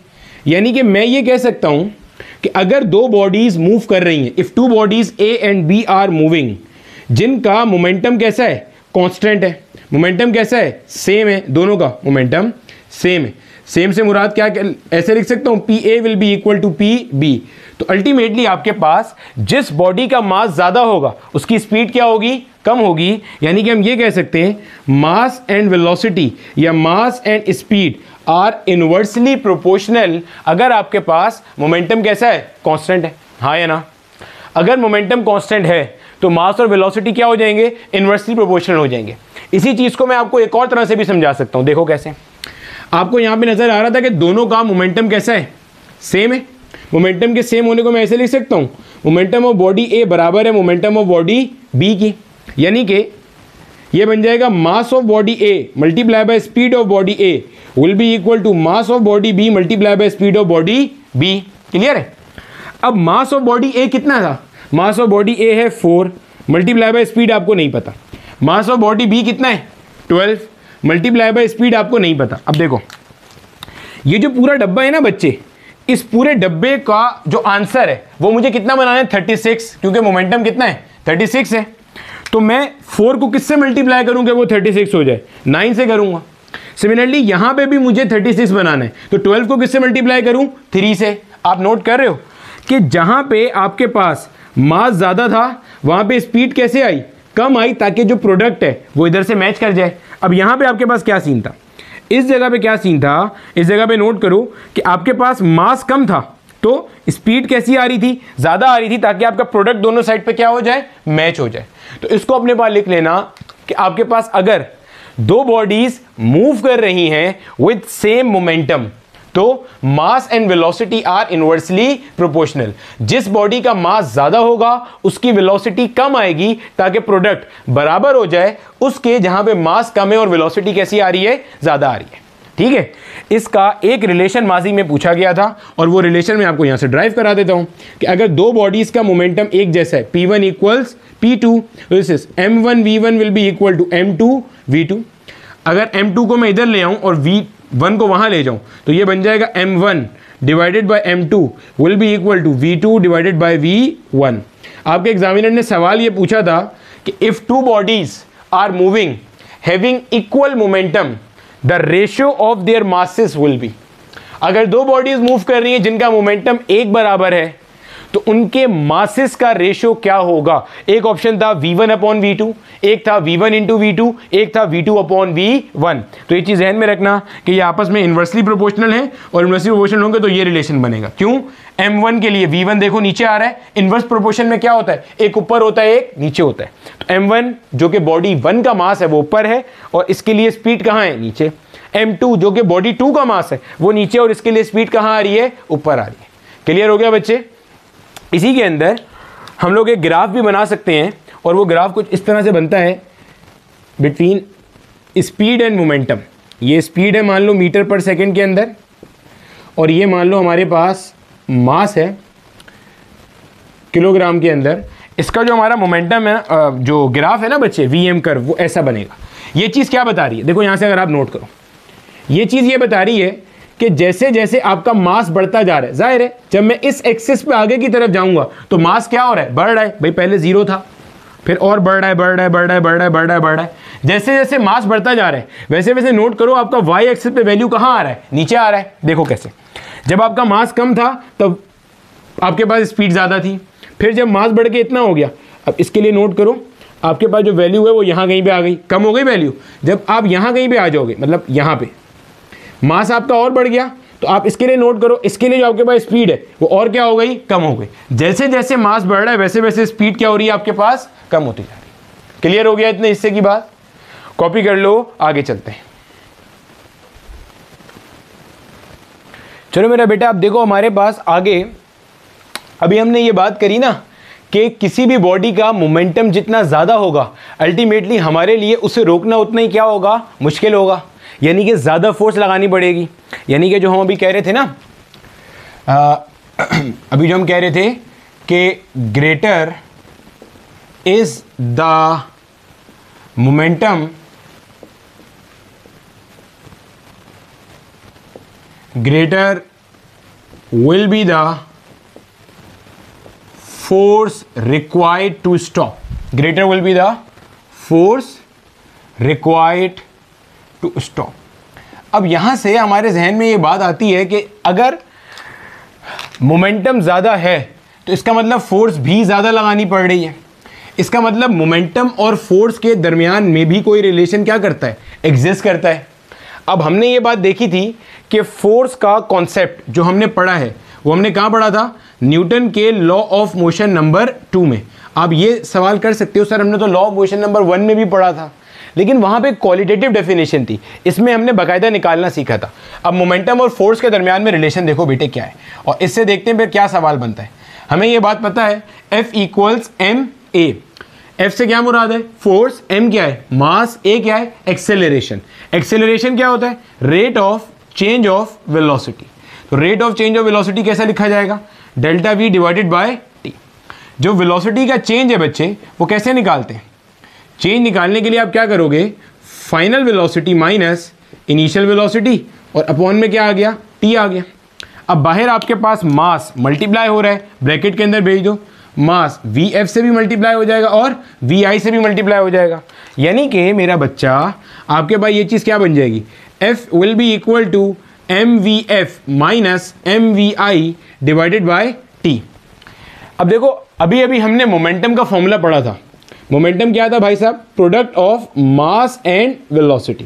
Speaker 1: यानी कि मैं ये कह सकता हूँ कि अगर दो बॉडीज़ मूव कर रही हैं, if two bodies A and B are moving, जिनका मोमेंटम कैसा है, कांस्टेंट है, मोमेंटम कैसा है, सेम है, दोनों का मोमेंटम सेम है। सेम से मुराद क्या, ऐसे लिख सकता हूँ, P A will be equal to P B. तो अल्टीमेटली आपके पास जिस बॉडी का मास ज़्यादा होगा उसकी स्पीड क्या होगी, कम होगी। यानी कि हम ये कह सकते हैं मास एंड वेलोसिटी या mass and speed are inversely proportional अगर आपके पास मोमेंटम कैसा है, कांस्टेंट है। हाँ या ना? अगर मोमेंटम कांस्टेंट है तो मास और वेलोसिटी क्या हो जाएंगे, इनवर्सली प्रोपोर्शनल हो जाएंगे। इसी चीज़ को मैं आपको एक और तरह से भी समझा सकता हूँ। देखो कैसे, आपको यहाँ पे नज़र आ रहा था कि दोनों का मोमेंटम कैसा है, सेम है। मोमेंटम के सेम होने को मैं ऐसे लिख सकता हूँ, मोमेंटम ऑफ बॉडी ए बराबर है मोमेंटम ऑफ बॉडी बी की। यानी कि ये बन जाएगा mass of body A multiply by speed of body A will be equal to mass of body B multiply by speed of body B. Clear है? अब मास ऑफ बॉडी ए कितना था, मास ऑफ बॉडी ए है 4 मल्टीप्लाई बाय स्पीड आपको नहीं पता। मास of body B कितना है, 12 मल्टीप्लाई बाय स्पीड आपको नहीं पता। अब देखो ये जो पूरा डब्बा है ना बच्चे, इस पूरे डब्बे का जो आंसर है वो मुझे कितना बनाना है, 36, क्योंकि मोमेंटम कितना है, 36 है। तो मैं 4 को किससे मल्टीप्लाई करूंगा वो 36 हो जाए, 9 से करूंगा। सिमिलरली यहां पे भी मुझे 36 बनाना है, तो 12 को किससे मल्टीप्लाई करूं, 3 से। आप नोट कर रहे हो कि जहां पे आपके पास मास ज़्यादा था वहां पे स्पीड कैसे आई, कम आई, ताकि जो प्रोडक्ट है वो इधर से मैच कर जाए। अब यहां पे आपके पास क्या सीन था, इस जगह पे क्या सीन था, इस जगह पे नोट करो कि आपके पास मास कम था तो स्पीड कैसी आ रही थी, ज़्यादा आ रही थी, ताकि आपका प्रोडक्ट दोनों साइड पे क्या हो जाए, मैच हो जाए। तो इसको अपने पास लिख लेना कि आपके पास अगर दो बॉडीज मूव कर रही हैं विद सेम मोमेंटम तो mass and velocity are inversely proportional. जिस बॉडी का मास ज्यादा होगा उसकी वेलोसिटी कम आएगी, ताकि प्रोडक्ट बराबर हो जाए उसके जहां पे मास कम है और वेलोसिटी कैसी आ रही है, ज्यादा आ रही है। ठीक है, इसका एक रिलेशन माजी में पूछा गया था और वो रिलेशन मैं आपको यहां से ड्राइव करा देता हूं कि अगर दो बॉडीज का मोमेंटम एक जैसा है, P1 equals P2, this is M1 V1 will be equal to M2 V2। अगर M2 को मैं इधर ले आऊं और V1 को वहां ले जाऊं तो ये बन जाएगा M1 divided by M2 will be equal to V2 divided by V1। आपके एग्जामिनर ने सवाल ये पूछा था कि if two bodies are moving having equal momentum the ratio of their masses will be. अगर दो बॉडीज मूव कर रही हैं जिनका मोमेंटम एक बराबर है तो उनके मासेस का रेशियो क्या होगा। एक ऑप्शन था V1 अपॉन V2, एक था V1 इंटू V2, एक था V2 अपॉन V1। तो ये चीज ध्यान में रखना कि ये आपस में इन्वर्सली प्रोपोर्शनल है और इन्वर्सली प्रोपोर्शनल होंगे तो ये रिलेशन बनेगा। क्यों, M1 के लिए V1 देखो नीचे आ रहा है, इन्वर्स प्रोपोर्शन में क्या होता है, एक ऊपर होता है एक नीचे होता है। तो M1 जो कि बॉडी 1 का मास है वो ऊपर है और इसके लिए स्पीड कहाँ है, नीचे। M2 जो कि बॉडी 2 का मास है वो नीचे और इसके लिए स्पीड कहाँ आ रही है, ऊपर आ रही है। क्लियर हो गया बच्चे? इसी के अंदर हम लोग एक ग्राफ भी बना सकते हैं और वो ग्राफ कुछ इस तरह से बनता है बिटवीन स्पीड एंड मोमेंटम। ये स्पीड है मान लो मीटर पर सेकंड के अंदर और ये मान लो हमारे पास मास है किलोग्राम के अंदर। इसका जो हमारा मोमेंटम है, जो ग्राफ है ना बच्चे, VM कर्व, वो ऐसा बनेगा। ये चीज़ क्या बता रही है, देखो यहाँ से अगर आप नोट करो, ये चीज़ ये बता रही है कि जैसे जैसे आपका मास बढ़ता जा रहा है, जाहिर है जब मैं इस एक्सिस पे आगे की तरफ जाऊंगा तो मास क्या हो रहा है, बढ़ रहा है। भाई पहले 0 था, फिर और बढ़ रहा है, बढ़ रहा है, बढ़ रहा है, बढ़ रहा है, बढ़ रहा है, बढ़ रहा है। जैसे जैसे मास बढ़ता जा रहा है वैसे वैसे नोट करो आपका Y एक्सिस पे वैल्यू कहाँ आ रहा है, नीचे आ रहा है। देखो कैसे, जब आपका मास कम था तब आपके पास स्पीड ज़्यादा थी, फिर जब मास बढ़ के इतना हो गया, अब इसके लिए नोट करो आपके पास जो वैल्यू है वो यहाँ कहीं पे आ गई, कम हो गई वैल्यू। जब आप यहाँ कहीं पे आ जाओगे, मतलब यहाँ पे मास आपका और बढ़ गया, तो आप इसके लिए नोट करो, इसके लिए जो आपके पास स्पीड है वो और क्या हो गई, कम हो गई। जैसे जैसे मास बढ़ रहा है वैसे वैसे स्पीड क्या हो रही है, आपके पास कम होती जा रही है। क्लियर हो गया इतने हिस्से की बात? कॉपी कर लो, आगे चलते हैं। चलो मेरा बेटा, अब देखो हमारे पास आगे, अभी हमने ये बात करी ना कि किसी भी बॉडी का मोमेंटम जितना ज़्यादा होगा अल्टीमेटली हमारे लिए उसे रोकना उतना ही क्या होगा, मुश्किल होगा। यानी कि ज़्यादा फोर्स लगानी पड़ेगी। यानी कि जो हम अभी कह रहे थे ना, अभी जो हम कह रहे थे कि greater is the momentum greater will be the force required to stop. Greater will be the force required to stop. अब यहां से हमारे जहन में ये बात आती है कि अगर मोमेंटम ज़्यादा है तो इसका मतलब फोर्स भी ज़्यादा लगानी पड़ रही है। इसका मतलब मोमेंटम और फोर्स के दरमियान में भी कोई रिलेशन क्या करता है, एग्जिस्ट करता है। अब हमने ये बात देखी थी कि फोर्स का कॉन्सेप्ट जो हमने पढ़ा है वो हमने कहाँ पढ़ा था, न्यूटन के लॉ ऑफ मोशन नंबर 2 में। आप ये सवाल कर सकते हो सर हमने तो लॉ ऑफ मोशन नंबर 1 में भी पढ़ा था, लेकिन वहाँ पे क्वालिटेटिव डेफिनेशन थी, इसमें हमने बाकायदा निकालना सीखा था। अब मोमेंटम और फोर्स के दरमियान में रिलेशन देखो बेटे क्या है, और इससे देखते हैं फिर क्या सवाल बनता है। हमें ये बात पता है F equals M A. F से क्या मुराद है, फोर्स, M क्या है, मास, A क्या है, एक्सेलरेशन। एक्सेलरेशन क्या होता है, rate of change of velocity. तो rate of change of velocity कैसा लिखा जाएगा, delta V divided by T. जो वेलोसिटी का चेंज है बच्चे वो कैसे निकालते हैं, चेंज निकालने के लिए आप क्या करोगे, final velocity minus initial velocity और अपॉन में क्या आ गया, टी आ गया। अब बाहर आपके पास मास मल्टीप्लाई हो रहा है, ब्रैकेट के अंदर भेज दो, मास VF से भी मल्टीप्लाई हो जाएगा और VI से भी मल्टीप्लाई हो जाएगा। यानी कि मेरा बच्चा आपके पास ये चीज़ क्या बन जाएगी, F will be equal to MVF minus MVI divided by T। अब देखो अभी अभी हमने मोमेंटम का फॉर्मूला पढ़ा था। मोमेंटम क्या था भाई साहब, product of mass and velocity.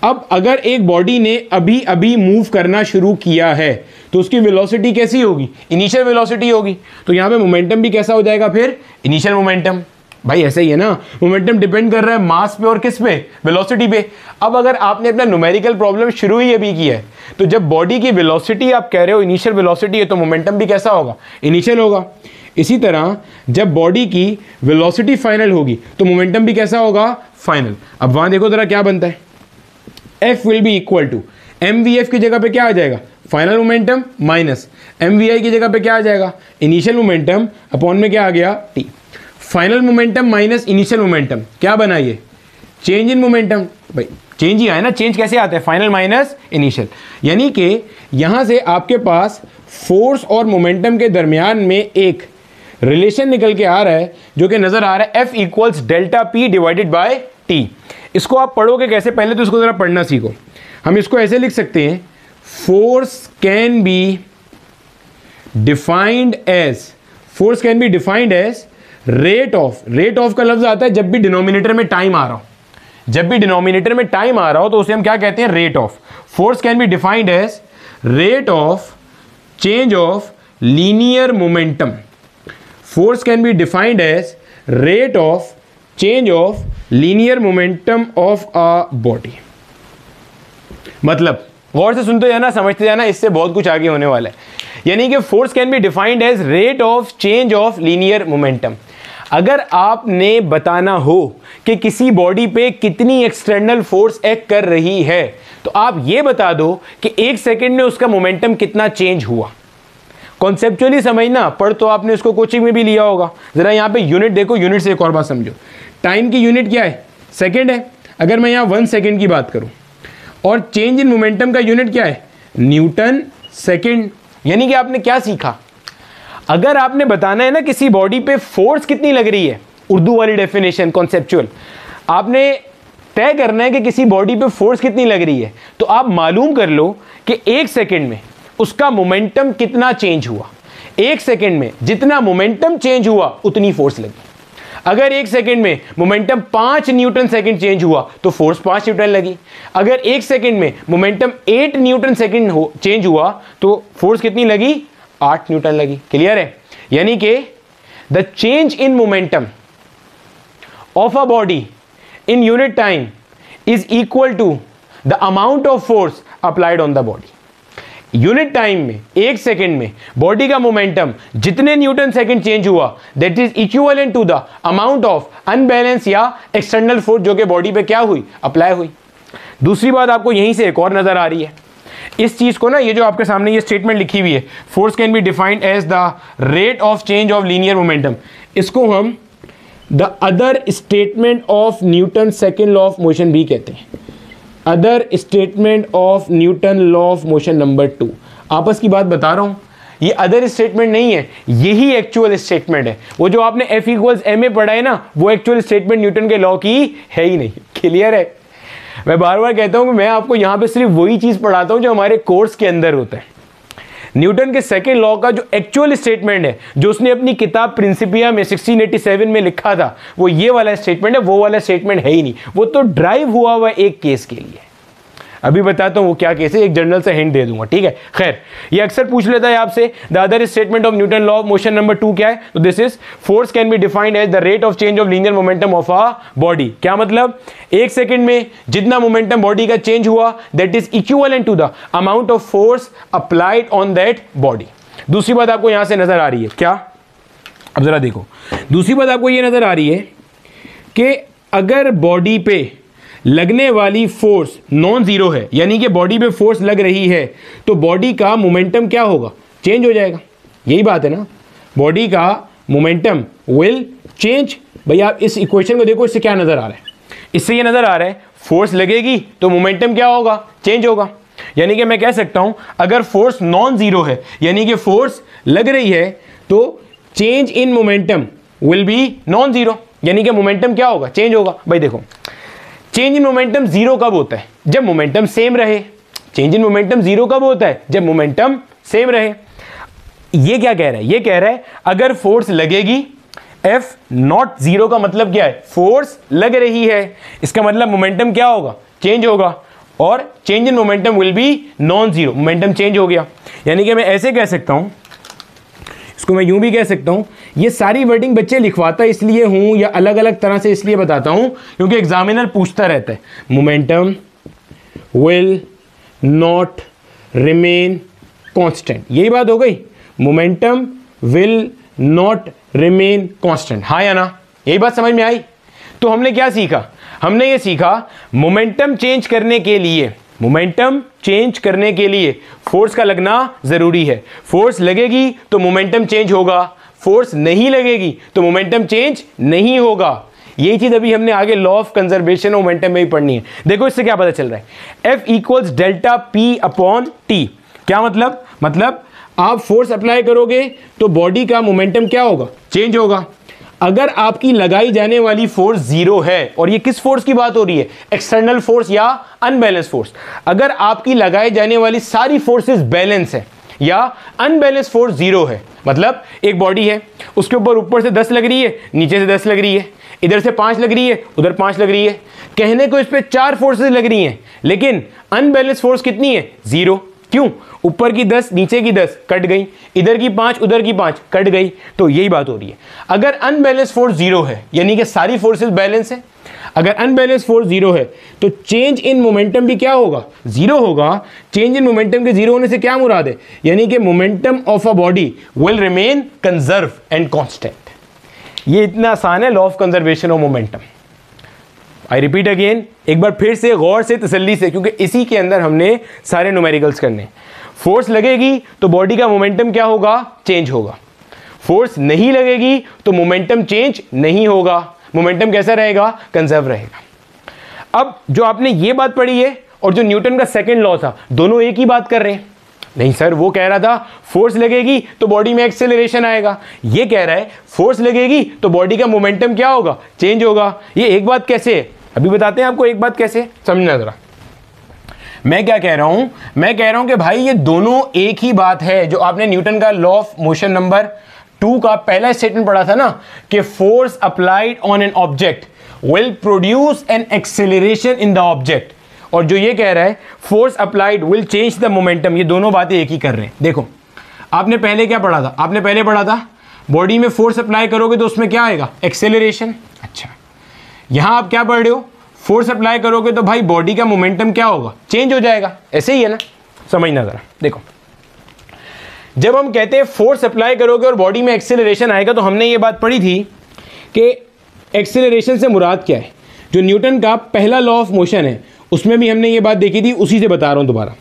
Speaker 1: अब अगर एक बॉडी ने अभी अभी मूव करना शुरू किया है तो उसकी वेलोसिटी कैसी होगी, इनिशियल वेलोसिटी होगी। तो यहाँ पे मोमेंटम भी कैसा हो जाएगा फिर, इनिशियल मोमेंटम। भाई ऐसा ही है ना, मोमेंटम डिपेंड कर रहा है मास पे और किस पे, वेलोसिटी पे। अब अगर आपने अपना न्यूमेरिकल प्रॉब्लम शुरू ही अभी किया है तो जब बॉडी की वेलोसिटी आप कह रहे हो इनिशियल वेलोसिटी है तो मोमेंटम भी कैसा होगा, इनिशियल होगा। इसी तरह जब बॉडी की वेलोसिटी फाइनल होगी तो मोमेंटम भी कैसा होगा, फाइनल। अब वहां देखो जरा क्या बनता है, F will be equal to MVF की जगह पे क्या आ जाएगा, फाइनल मोमेंटम माइनस MVI की जगह पे क्या आ जाएगा, इनिशियल मोमेंटम अपॉन में क्या आ गया, T। Final momentum minus initial momentum क्या बना, ये चेंज इन मोमेंटम। भाई चेंज ही आया ना, चेंज कैसे आता है, फाइनल माइनस इनिशियल। यानी कि यहां से आपके पास फोर्स और मोमेंटम के दरमियान में एक रिलेशन निकल के आ रहा है जो कि नजर आ रहा है F equals delta P divided by T। इसको आप पढ़ोगे कैसे, पहले तो इसको जरा पढ़ना सीखो। हम इसको ऐसे लिख सकते हैं, force can be defined as rate of का लफ्ज आता है जब भी डिनोमिनेटर में टाइम आ रहा हो, जब भी डिनोमिनेटर में टाइम आ रहा हो तो उसे हम क्या कहते हैं, rate of. Force can be defined as rate of change of linear momentum. Force can be defined as rate of change of linear momentum of a body. मतलब गौर से सुनते जाना, समझते जाना, इससे बहुत कुछ आगे होने वाला है। यानी कि force can be defined as rate of change of linear momentum. अगर आपने बताना हो कि किसी बॉडी पे कितनी एक्सटर्नल फोर्स एक्ट कर रही है तो आप ये बता दो कि एक सेकंड में उसका मोमेंटम कितना चेंज हुआ। कॉन्सेप्चुअली समझना, पढ़ तो आपने उसको कोचिंग में भी लिया होगा। जरा यहाँ पे यूनिट देखो, यूनिट से एक और बात समझो। टाइम की यूनिट क्या है, सेकंड है। अगर मैं यहाँ 1 सेकंड की बात करूँ, और चेंज इन मोमेंटम का यूनिट क्या है, न्यूटन सेकंड। यानी कि आपने क्या सीखा, अगर आपने बताना है ना किसी बॉडी पे फोर्स कितनी लग रही है, उर्दू वाली डेफिनेशन कॉन्सेप्चुअल, आपने तय करना है कि किसी बॉडी पे फोर्स कितनी लग रही है, तो आप मालूम कर लो कि एक सेकंड में उसका मोमेंटम कितना चेंज हुआ। एक सेकंड में जितना मोमेंटम चेंज हुआ उतनी फोर्स लगी। अगर एक सेकंड में मोमेंटम 5 न्यूटन सेकंड चेंज हुआ तो फोर्स 5 न्यूटन लगी। अगर एक सेकंड में मोमेंटम 8 न्यूटन सेकंड चेंज हुआ तो फोर्स कितनी लगी, 8 न्यूटन लगी। क्लियर है। यानी कि the change in momentum of a body in unit time is equal to the amount of force applied on the body. Unit time में एक सेकंड में बॉडी का मोमेंटम जितने न्यूटन सेकंड चेंज हुआ that is equivalent to the amount of unbalance या external force जो कि body पे क्या हुई, अप्लाई हुई। दूसरी बात आपको यहीं से एक और नजर आ रही है। इस चीज को ना, ये जो आपके सामने ये स्टेटमेंट लिखी हुई है, force can be defined as the rate of change of linear momentum, इसको हम the other statement of Newton second law of motion भी कहते हैं, other statement of Newton law of motion number 2। आपस की बात बता रहा हूं, ये अदर स्टेटमेंट नहीं है, यही एक्चुअल स्टेटमेंट है। वो जो आपने F = ma पढ़ा है ना, वो एक्चुअल स्टेटमेंट न्यूटन के लॉ की है ही नहीं। क्लियर है? मैं बार बार कहता हूं कि मैं आपको यहां पे सिर्फ वही चीज पढ़ाता हूं जो हमारे कोर्स के अंदर होता है। न्यूटन के सेकेंड लॉ का जो एक्चुअल स्टेटमेंट है, जो उसने अपनी किताब प्रिंसिपिया में 1687 में लिखा था, वो ये वाला स्टेटमेंट है। वो वाला स्टेटमेंट है ही नहीं, वो तो ड्राइव हुआ हुआ एक केस के लिए। अभी बताता हूं वो क्या केस है, एक जनरल से हिंट दे दूंगा, ठीक है। खैर, ये अक्सर पूछ लेता है आपसे, the other statement of Newton law of motion number 2 क्या है? तो this is force can be defined as the rate of change of linear momentum of a body. क्या मतलब? एक सेकंड में जितना मोमेंटम बॉडी का चेंज हुआ, that is equivalent to the amount of force applied on that body. दूसरी बात आपको यहां से नजर आ रही है क्या? अब जरा देखो, दूसरी बात आपको यह नजर आ रही है कि अगर बॉडी पे लगने वाली फोर्स नॉन जीरो है, यानी कि बॉडी पे फोर्स लग रही है, तो बॉडी का मोमेंटम क्या होगा? चेंज हो जाएगा। यही बात है ना, बॉडी का मोमेंटम विल चेंज। भाई आप इस इक्वेशन को देखो, इससे क्या नजर आ रहा है? इससे ये नजर आ रहा है फोर्स लगेगी तो मोमेंटम क्या होगा? चेंज होगा। यानी कि मैं कह सकता हूं, अगर फोर्स नॉन जीरो है, यानी कि फोर्स लग रही है, तो change in momentum will be non zero, यानी कि मोमेंटम क्या होगा? चेंज होगा। भाई देखो, चेंज इन मोमेंटम जीरो कब होता है? जब मोमेंटम सेम रहे। चेंज इन मोमेंटम जीरो कब होता है? जब मोमेंटम सेम रहे। ये क्या कह रहा है? ये कह रहा है अगर फोर्स लगेगी, F नॉट जीरो का मतलब क्या है? फोर्स लग रही है, इसका मतलब मोमेंटम क्या होगा? चेंज होगा। और change in momentum will be non zero, momentum change हो गया। यानी कि मैं ऐसे कह सकता हूं, इसको मैं यूं भी कह सकता हूं, ये सारी वर्डिंग बच्चे लिखवाता इसलिए हूं या अलग अलग तरह से इसलिए बताता हूं क्योंकि एग्जामिनर पूछता रहता है, momentum will not remain constant. यही बात हो गई, momentum will not remain constant, हाँ या ना? यही बात समझ में आई? तो हमने क्या सीखा? हमने ये सीखा मोमेंटम चेंज करने के लिए, मोमेंटम चेंज करने के लिए फोर्स का लगना जरूरी है। फोर्स लगेगी तो मोमेंटम चेंज होगा, फोर्स नहीं लगेगी तो मोमेंटम चेंज नहीं होगा। यही चीज अभी हमने आगे law of conservation of momentum में भी पढ़नी है। देखो इससे क्या पता चल रहा है, F equals delta P upon T। क्या मतलब? मतलब आप फोर्स अप्लाई करोगे तो बॉडी का मोमेंटम क्या होगा? चेंज होगा। अगर आपकी लगाई जाने वाली फोर्स जीरो है, और ये किस फोर्स की बात हो रही है? एक्सटर्नल फोर्स या अनबैलेंस फोर्स। अगर आपकी लगाई जाने वाली सारी फोर्सेस बैलेंस है या अनबैलेंस फोर्स जीरो है, मतलब एक बॉडी है, उसके ऊपर से 10 लग रही है, नीचे से 10 लग रही है, इधर से 5 लग रही है, उधर 5 लग रही है, कहने को इस पे 4 फोर्सेस लग रही हैं, लेकिन अनबैलेंस फोर्स कितनी है? जीरो। क्यों? ऊपर की 10 नीचे की 10 कट गई, इधर की 5 उधर की 5 कट गई। तो यही बात हो रही है, अगर अनबैलेंस फोर्स जीरो है, यानी कि सारी फोर्सेस बैलेंस है, अगर अनबैलेंस फोर्स जीरो है तो चेंज इन मोमेंटम भी क्या होगा? जीरो होगा। चेंज इन मोमेंटम के जीरो होने से क्या मुराद है? यानी कि momentum of a body will remain conserve and constant. ये इतना आसान है law of conservation of momentum. I repeat again, एक बार फिर से गौर से तसल्ली से, क्योंकि इसी के अंदर हमने सारे न्यूमेरिकल्स करने। फोर्स लगेगी तो बॉडी का मोमेंटम क्या होगा? चेंज होगा। फोर्स नहीं लगेगी तो मोमेंटम चेंज नहीं होगा, मोमेंटम कैसा रहेगा? कंजर्व रहेगा। अब जो आपने ये बात पढ़ी है और जो न्यूटन का सेकंड लॉ था, दोनों एक ही बात कर रहे हैं। नहीं सर, वो कह रहा था फोर्स लगेगी तो बॉडी में एक्सेलरेशन आएगा, ये कह रहा है फोर्स लगेगी तो बॉडी का मोमेंटम क्या होगा? चेंज होगा। ये एक बात कैसे है? अभी बताते हैं आपको एक बात कैसे, समझना जरा। मैं क्या कह रहा हूं? मैं कह रहा हूं कि भाई ये दोनों एक ही बात है। जो आपने न्यूटन का लॉ ऑफ मोशन नंबर 2 का पहला स्टेटमेंट पढ़ा था ना, कि force applied on an object will produce an acceleration in the object, और जो ये कह रहा है force applied will change the momentum, ये दोनों बातें एक ही कर रहे हैं। देखो आपने पहले क्या पढ़ा था? आपने पहले पढ़ा था बॉडी में फोर्स अप्लाई करोगे तो उसमें क्या आएगा? एक्सेलरेशन। अच्छा, यहां आप क्या पढ़ रहे हो? फोर्स अप्लाई करोगे तो भाई बॉडी का मोमेंटम क्या होगा? चेंज हो जाएगा। ऐसे ही है ना, समझना जरा। देखो जब हम कहते हैं फोर्स अप्लाई करोगे और बॉडी में एक्सेलरेशन आएगा, तो हमने ये बात पढ़ी थी कि एक्सेलरेशन से मुराद क्या है। जो न्यूटन का पहला लॉ ऑफ मोशन है उसमें भी हमने ये बात देखी थी, उसी से बता रहा हूं दोबारा।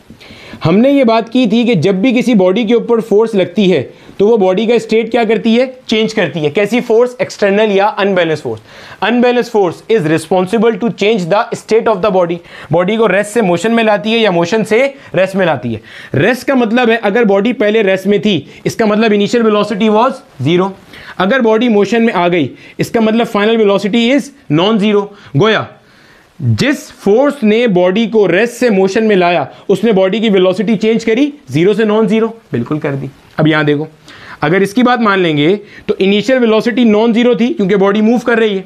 Speaker 1: हमने ये बात की थी कि जब भी किसी बॉडी के ऊपर फोर्स लगती है तो वो बॉडी का स्टेट क्या करती है, चेंज करती है। कैसी फोर्स, एक्सटर्नल या unbalance force. Unbalance force is responsible to change the state of the body. Body को रेस्ट से मोशन में लाती है या मोशन से रेस्ट में लाती है। रेस्ट का मतलब है अगर बॉडी पहले रेस्ट में थी इसका मतलब इनिशियल वेलोसिटी वाज 0। अगर बॉडी मोशन में आ गई इसका मतलब final velocity is non zero. गोया जिस फोर्स ने बॉडी को रेस्ट से मोशन में लाया उसने बॉडी की वेलोसिटी चेंज करी, 0 से नॉन जीरो, बिल्कुल कर दी। अब यहां देखो, अगर इसकी बात मान लेंगे तो इनिशियल वेलोसिटी नॉन जीरो थी क्योंकि बॉडी मूव कर रही है।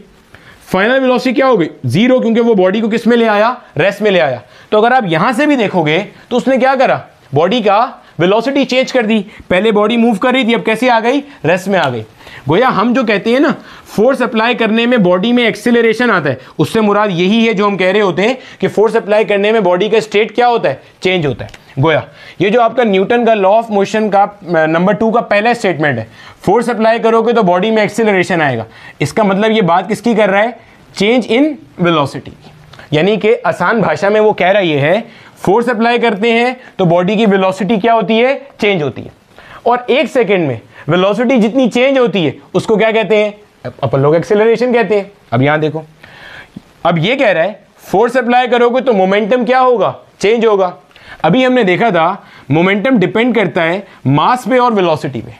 Speaker 1: फाइनल वेलोसिटी क्या हो गई, 0, क्योंकि वो बॉडी को किस में ले आया, रेस्ट में ले आया। तो अगर आप यहां से भी देखोगे तो उसने क्या करा, बॉडी का वेलोसिटी चेंज कर दी। पहले बॉडी मूव कर रही थी, अब कैसे आ गई, रेस्ट में आ गई। गोया हम जो कहते हैं ना फोर्स अप्लाई करने में बॉडी में एक्सेलरेशन आता है, उससे मुराद यही है जो हम कह रहे होते हैं कि फोर्स अप्लाई करने में बॉडी का स्टेट क्या होता है, चेंज होता है। गोया ये जो आपका न्यूटन का लॉ ऑफ मोशन का नंबर 2 का पहला स्टेटमेंट है, फोर्स अप्लाई करोगे तो बॉडी में एक्सेलरेशन आएगा। इसका मतलब ये बात किसकी कर रहा है, चेंज इन वेलोसिटी। यानी कि आसान भाषा में वो कह रहा ये है फोर्स अप्लाई करते हैं तो बॉडी की वेलोसिटी क्या होती है, चेंज होती है। और 1 सेकेंड में वेलोसिटी जितनी चेंज होती है उसको क्या कहते हैं, अपन लोग एक्सेलरेशन कहते हैं। अब यहां देखो, अब ये कह रहा है फोर्स अप्लाई करोगे तो मोमेंटम क्या होगा, चेंज होगा। अभी हमने देखा था मोमेंटम डिपेंड करता है मास पे और वेलोसिटी पे।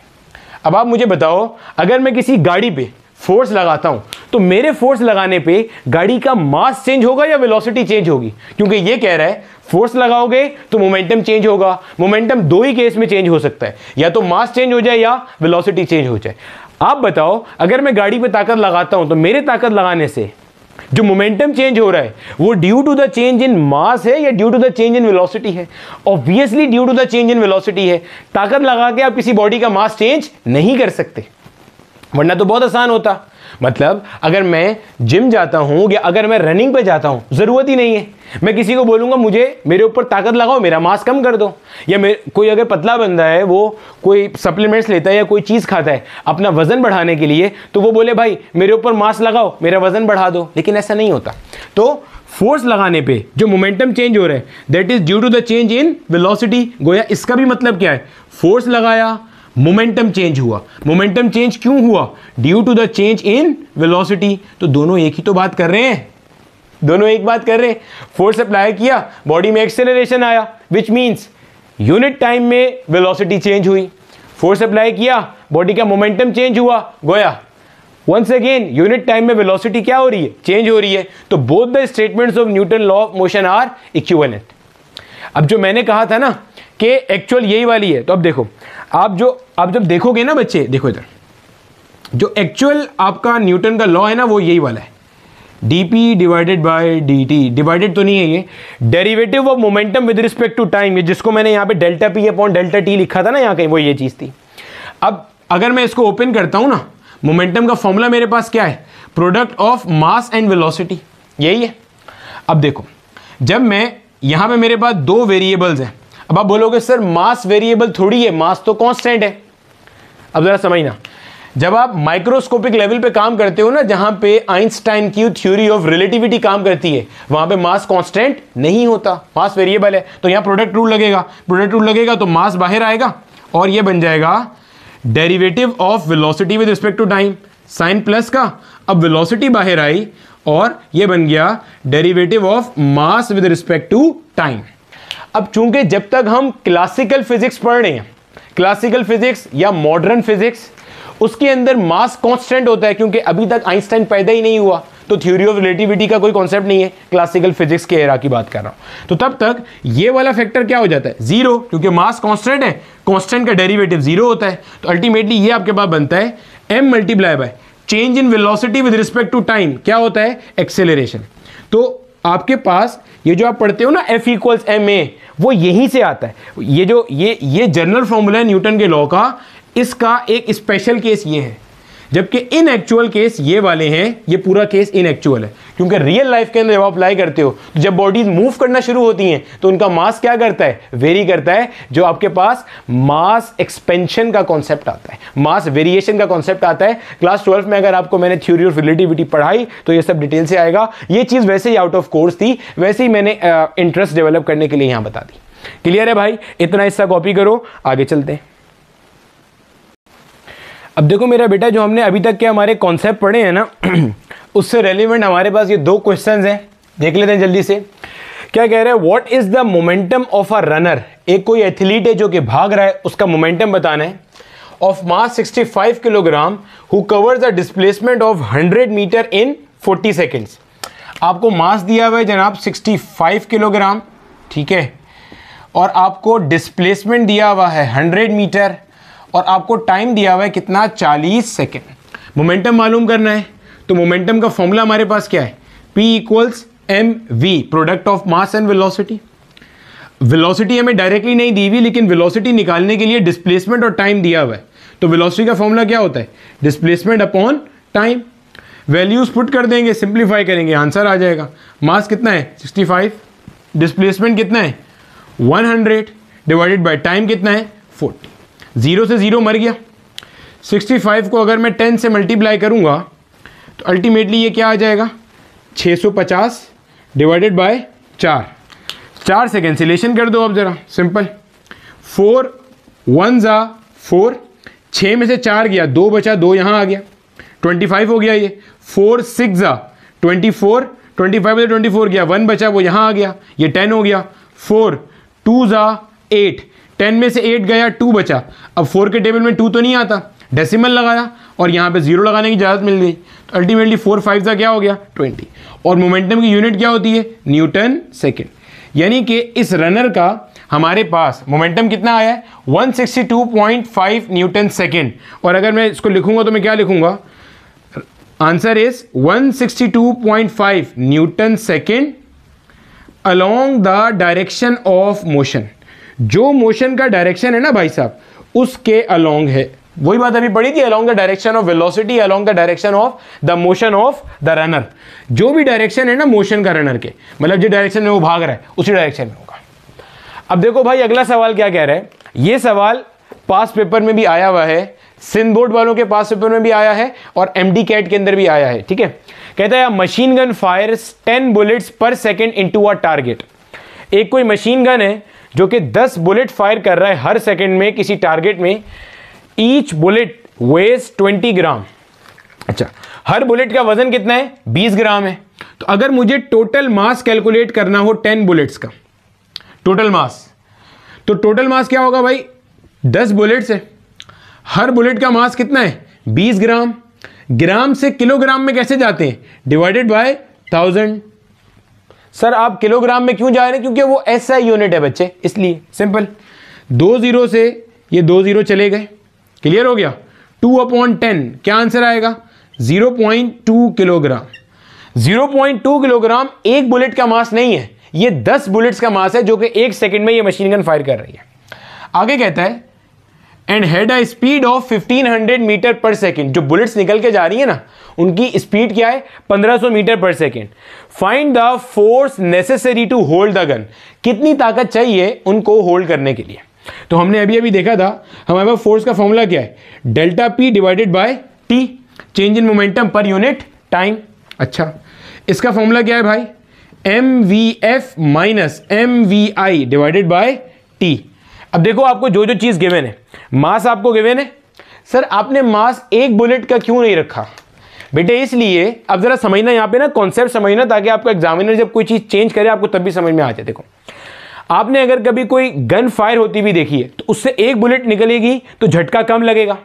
Speaker 1: अब आप मुझे बताओ, अगर मैं किसी गाड़ी पे फोर्स लगाता हूं तो मेरे फोर्स लगाने पे गाड़ी का मास चेंज होगा या वेलोसिटी चेंज होगी, क्योंकि ये कह रहा है फोर्स लगाओगे तो मोमेंटम चेंज होगा। मोमेंटम 2 ही केस में चेंज हो सकता है, या तो मास चेंज हो जाए या वेलोसिटी चेंज हो जाए। आप बताओ, अगर मैं गाड़ी पे ताकत लगाता हूं तो मेरे ताकत लगाने से जो मोमेंटम चेंज हो रहा है वो due to the change in mass है या due to the change in velocity है। Obviously due to the change in velocity है। ताकत लगा के आप किसी बॉडी का मास चेंज नहीं कर सकते, वरना तो बहुत आसान होता। मतलब अगर मैं जिम जाता हूं या अगर मैं रनिंग पे जाता हूं, जरूरत ही नहीं है मैं किसी को बोलूंगा मुझे मेरे ऊपर ताकत लगाओ, मेरा मास कम कर दो। या कोई अगर पतला बंदा है, वो कोई सप्लीमेंट्स लेता है या कोई चीज खाता है अपना वजन बढ़ाने के लिए, तो वो बोले भाई मेरे ऊपर मास लगाओ, मेरा वजन बढ़ा दो। लेकिन ऐसा नहीं होता। तो फोर्स लगाने पे जो मोमेंटम चेंज हो रहा है that is due to the change in velocity. गोया इसका भी मतलब क्या है, फोर्स लगाया, मोमेंटम चेंज हुआ। मोमेंटम चेंज क्यों हुआ, due to the change in velocity. तो दोनों एक ही तो बात कर रहे हैं, दोनों एक बात कर रहे हैं। फोर्स अप्लाई किया, बॉडी में एक्सेलरेशन आया, विच मींस यूनिट टाइम में वेलोसिटी चेंज हुई। फोर्स अप्लाई किया, बॉडी का मोमेंटम चेंज हुआ। गोया वंस अगेन यूनिट टाइम में वेलोसिटी क्या हो रही है, चेंज हो रही है। तो both the statements of Newton law of motion are equivalent. अब जो मैंने कहा था ना कि एक्चुअल यही वाली है, तो अब देखो, आप जब देखोगे ना बच्चे, देखो इधर, जो एक्चुअल आपका न्यूटन का लॉ है ना वो यही वाला है, dp divided by dt। Divided तो नहीं है ये, derivative of momentum with respect to time, ये जिसको मैंने यहाँ पे delta p upon delta t लिखा था ना यहाँ कहीं, वो ये चीज थी। अब अगर मैं इसको ओपन करता हूं ना, मोमेंटम का फॉर्मूला मेरे पास क्या है, product of mass and velocity, यही है। अब देखो, जब मैं यहां पे मेरे पास 2 वेरिएबल्स हैं। अब आप बोलोगे सर मास वेरिएबल थोड़ी है, मास तो कांस्टेंट है। अब जरा समझना, जब आप माइक्रोस्कोपिक लेवल पे काम करते हो ना, जहां पे आइंस्टाइन की थ्योरी ऑफ रिलेटिविटी काम करती है, वहां पे मास कांस्टेंट नहीं होता, मास वेरिएबल है। तो यहां प्रोडक्ट रूल लगेगा, प्रोडक्ट रूल लगेगा तो मास बाहर आएगा और ये बन जाएगा derivative of velocity with respect to time, sign plus का। अब वेलोसिटी बाहर आई और ये बन गया derivative of mass with respect to time. अब चूंकि जब तक हम क्लासिकल फिजिक्स पढ़ रहे हैं, क्लासिकल फिजिक्स या मॉडर्न फिजिक्स, उसके अंदर मास कांस्टेंट होता है, क्योंकि अभी तक आइंस्टाइन पैदा ही नहीं हुआ, तो थ्योरी ऑफ रिलेटिविटी का कोई कॉन्सेप्ट नहीं है। क्लासिकल फिजिक्स के एरा की बात कर रहा हूं। तो तब तक ये वाला फैक्टर क्या हो जाता है, 0, क्योंकि मास कांस्टेंट है, कांस्टेंट का डेरिवेटिव 0 होता है। तो अल्टीमेटली ये आपके पास बनता है m multiply by change in velocity with respect to time, क्या होता है, एक्सेलरेशन। तो आपके पास ये जो आप पढ़ते हो ना F इक्वल्स ma, वो यहीं से आता है। ये जो ये जनरल फॉर्मूला है न्यूटन के लॉ का, इसका एक स्पेशल केस ये है, जबकि इन एक्चुअल केस ये वाले हैं, ये पूरा केस इन एक्चुअल है। क्योंकि रियल लाइफ के अंदर जब आप अप्लाई करते हो, तो जब बॉडीज मूव करना शुरू होती हैं तो उनका मास क्या करता है, वेरी करता है। जो आपके पास मास एक्सपेंशन का कॉन्सेप्ट आता है, मास वेरिएशन का कॉन्सेप्ट आता है। क्लास 12 में अगर आपको मैंने थ्योरी ऑफ रिलेटिविटी पढ़ाई तो ये सब डिटेल से आएगा। ये चीज वैसे ही आउट ऑफ कोर्स थी, वैसे ही मैंने इंटरेस्ट डेवलप करने के लिए यहां बता दी। क्लियर है भाई? इतना हिस्सा कॉपी करो, आगे चलते हैं। अब देखो मेरा बेटा, जो हमने अभी तक के हमारे कॉन्सेप्ट पढ़े हैं ना उससे रेलिवेंट हमारे पास ये दो क्वेश्चंस हैं, देख लेते हैं जल्दी से। क्या कह रहे हैं? What is the momentum of a runner, एक कोई एथलीट है जो कि भाग रहा है, उसका मोमेंटम बताना है, of mass 65 kilogram who covers the displacement of 100 metre in 40 seconds. आपको मास दिया हुआ है जनाब 65 किलोग्राम, ठीक है, और आपको डिस्प्लेसमेंट दिया हुआ है 100 मीटर, और आपको टाइम दिया हुआ है कितना? 40 सेकेंड। मोमेंटम मालूम करना है, तो मोमेंटम का फॉर्मूला हमारे पास क्या है? P equals mv, product of mass and velocity. Velocity हमें डायरेक्टली नहीं दी हुई, लेकिन वेलोसिटी निकालने के लिए डिस्प्लेसमेंट और टाइम दिया हुआ है। तो वेलोसिटी का फॉर्मूला क्या होता है? Displacement upon time. Values put कर देंगे, सिंप्लीफाई करेंगे, आंसर आ जाएगा। मास कितना है? 65, डिस्प्लेसमेंट कितना है? 100, डिवाइडेड बाय टाइम कितना है? 40। 0 से 0 मर गया। 65 को अगर मैं 10 से मल्टीप्लाई करूंगा तो अल्टीमेटली ये क्या आ जाएगा? 650 डिवाइडेड बाय 4 से कैंसिलेशन कर दो अब जरा, सिंपल। 4 1 जा 4, 6 में से 4 गया, 2 बचा, 2 यहाँ आ गया, 25 हो गया ये। 4 6 जा 24, 25 में से 24 गया, 1 बचा, वो यहाँ आ गया, ये 10 हो गया। 4 2 जा 8, 10 में से 8 गया, 2 बचा। अब 4 के टेबल में 2 तो नहीं आता, डेसिमल लगाया और यहाँ पे 0 लगाने की इजाज़त मिल गई। तो अल्टीमेटली 4 5 का क्या हो गया? 20। और मोमेंटम की यूनिट क्या होती है? Newton second. यानी कि इस रनर का हमारे पास मोमेंटम कितना आया है? 162.5 न्यूटन सेकेंड। और अगर मैं इसको लिखूंगा तो मैं क्या लिखूंगा? Answer is 162.5 Newton second along the direction of motion. जो मोशन का डायरेक्शन है ना भाई साहब, उसके अलोंग है। वही बात अभी पढ़ी थी, along the direction of velocity, along the direction of the motion of the runner. जो भी डायरेक्शन है ना मोशन का रनर के, मतलब जिस डायरेक्शन में वो भाग रहा है उसी डायरेक्शन में होगा। अब देखो भाई अगला सवाल क्या कह रहा है। ये सवाल पास पेपर में भी आया हुआ है, सिंध बोर्ड वालों के पास पेपर में भी आया है और एमडी कैट के अंदर भी आया है, ठीक है। कहता है मशीन गन फायर्स 10 बुलेट्स पर सेकेंड इनटू अ टारगेट। एक कोई मशीन गन है जो कि 10 बुलेट फायर कर रहा है हर सेकंड में किसी टारगेट में। ईच बुलेट वेज 20 ग्राम। अच्छा, हर बुलेट का वजन कितना है? 20 ग्राम है। तो अगर मुझे टोटल मास कैलकुलेट करना हो 10 बुलेट्स का टोटल मास, तो टोटल मास क्या होगा भाई? 10 बुलेट्स है, हर बुलेट का मास कितना है? 20 ग्राम। ग्राम से किलोग्राम में कैसे जाते हैं? Divided by 1000। सर आप किलोग्राम में क्यों जा रहे हैं? क्योंकि वो एसआई यूनिट है बच्चे, इसलिए सिंपल। 2 0 से ये 2 0 चले गए, क्लियर हो गया। 2/10 क्या आंसर आएगा? 0.2 किलोग्राम। 0.2 किलोग्राम एक बुलेट का मास नहीं है, ये 10 बुलेट्स का मास है जो कि एक सेकंड में ये मशीन गन फायर कर रही है। आगे कहता है and had a speed of 1500 metre per second. जो बुलेट्स निकल के जा रही है ना, उनकी स्पीड क्या है? 1500 metre per second. Find the force necessary to hold the gun. कितनी ताकत चाहिए उनको होल्ड करने के लिए? तो हमने अभी अभी देखा था, हमारे पास फोर्स का फॉर्मूला क्या है? Delta P divided by T, change in momentum per unit time. अच्छा, इसका फॉर्मूला क्या है भाई? M V F minus M V I divided by T. अब देखो आपको जो जो चीज गिवन है, मास आपको गिवन है। सर आपने मास एक बुलेट का क्यों नहीं रखा? बेटे इसलिए, अब जरा समझना यहाँ पे ना, कॉन्सेप्ट समझना, ताकि आपका एग्जामिनर जब कोई चीज चेंज करे आपको तब भी समझ में आ जाए। देखो आपने अगर कभी कोई गन फायर होती भी देखी है तो उससे एक बुलेट निकलेगी तो झटका कम लगेगा,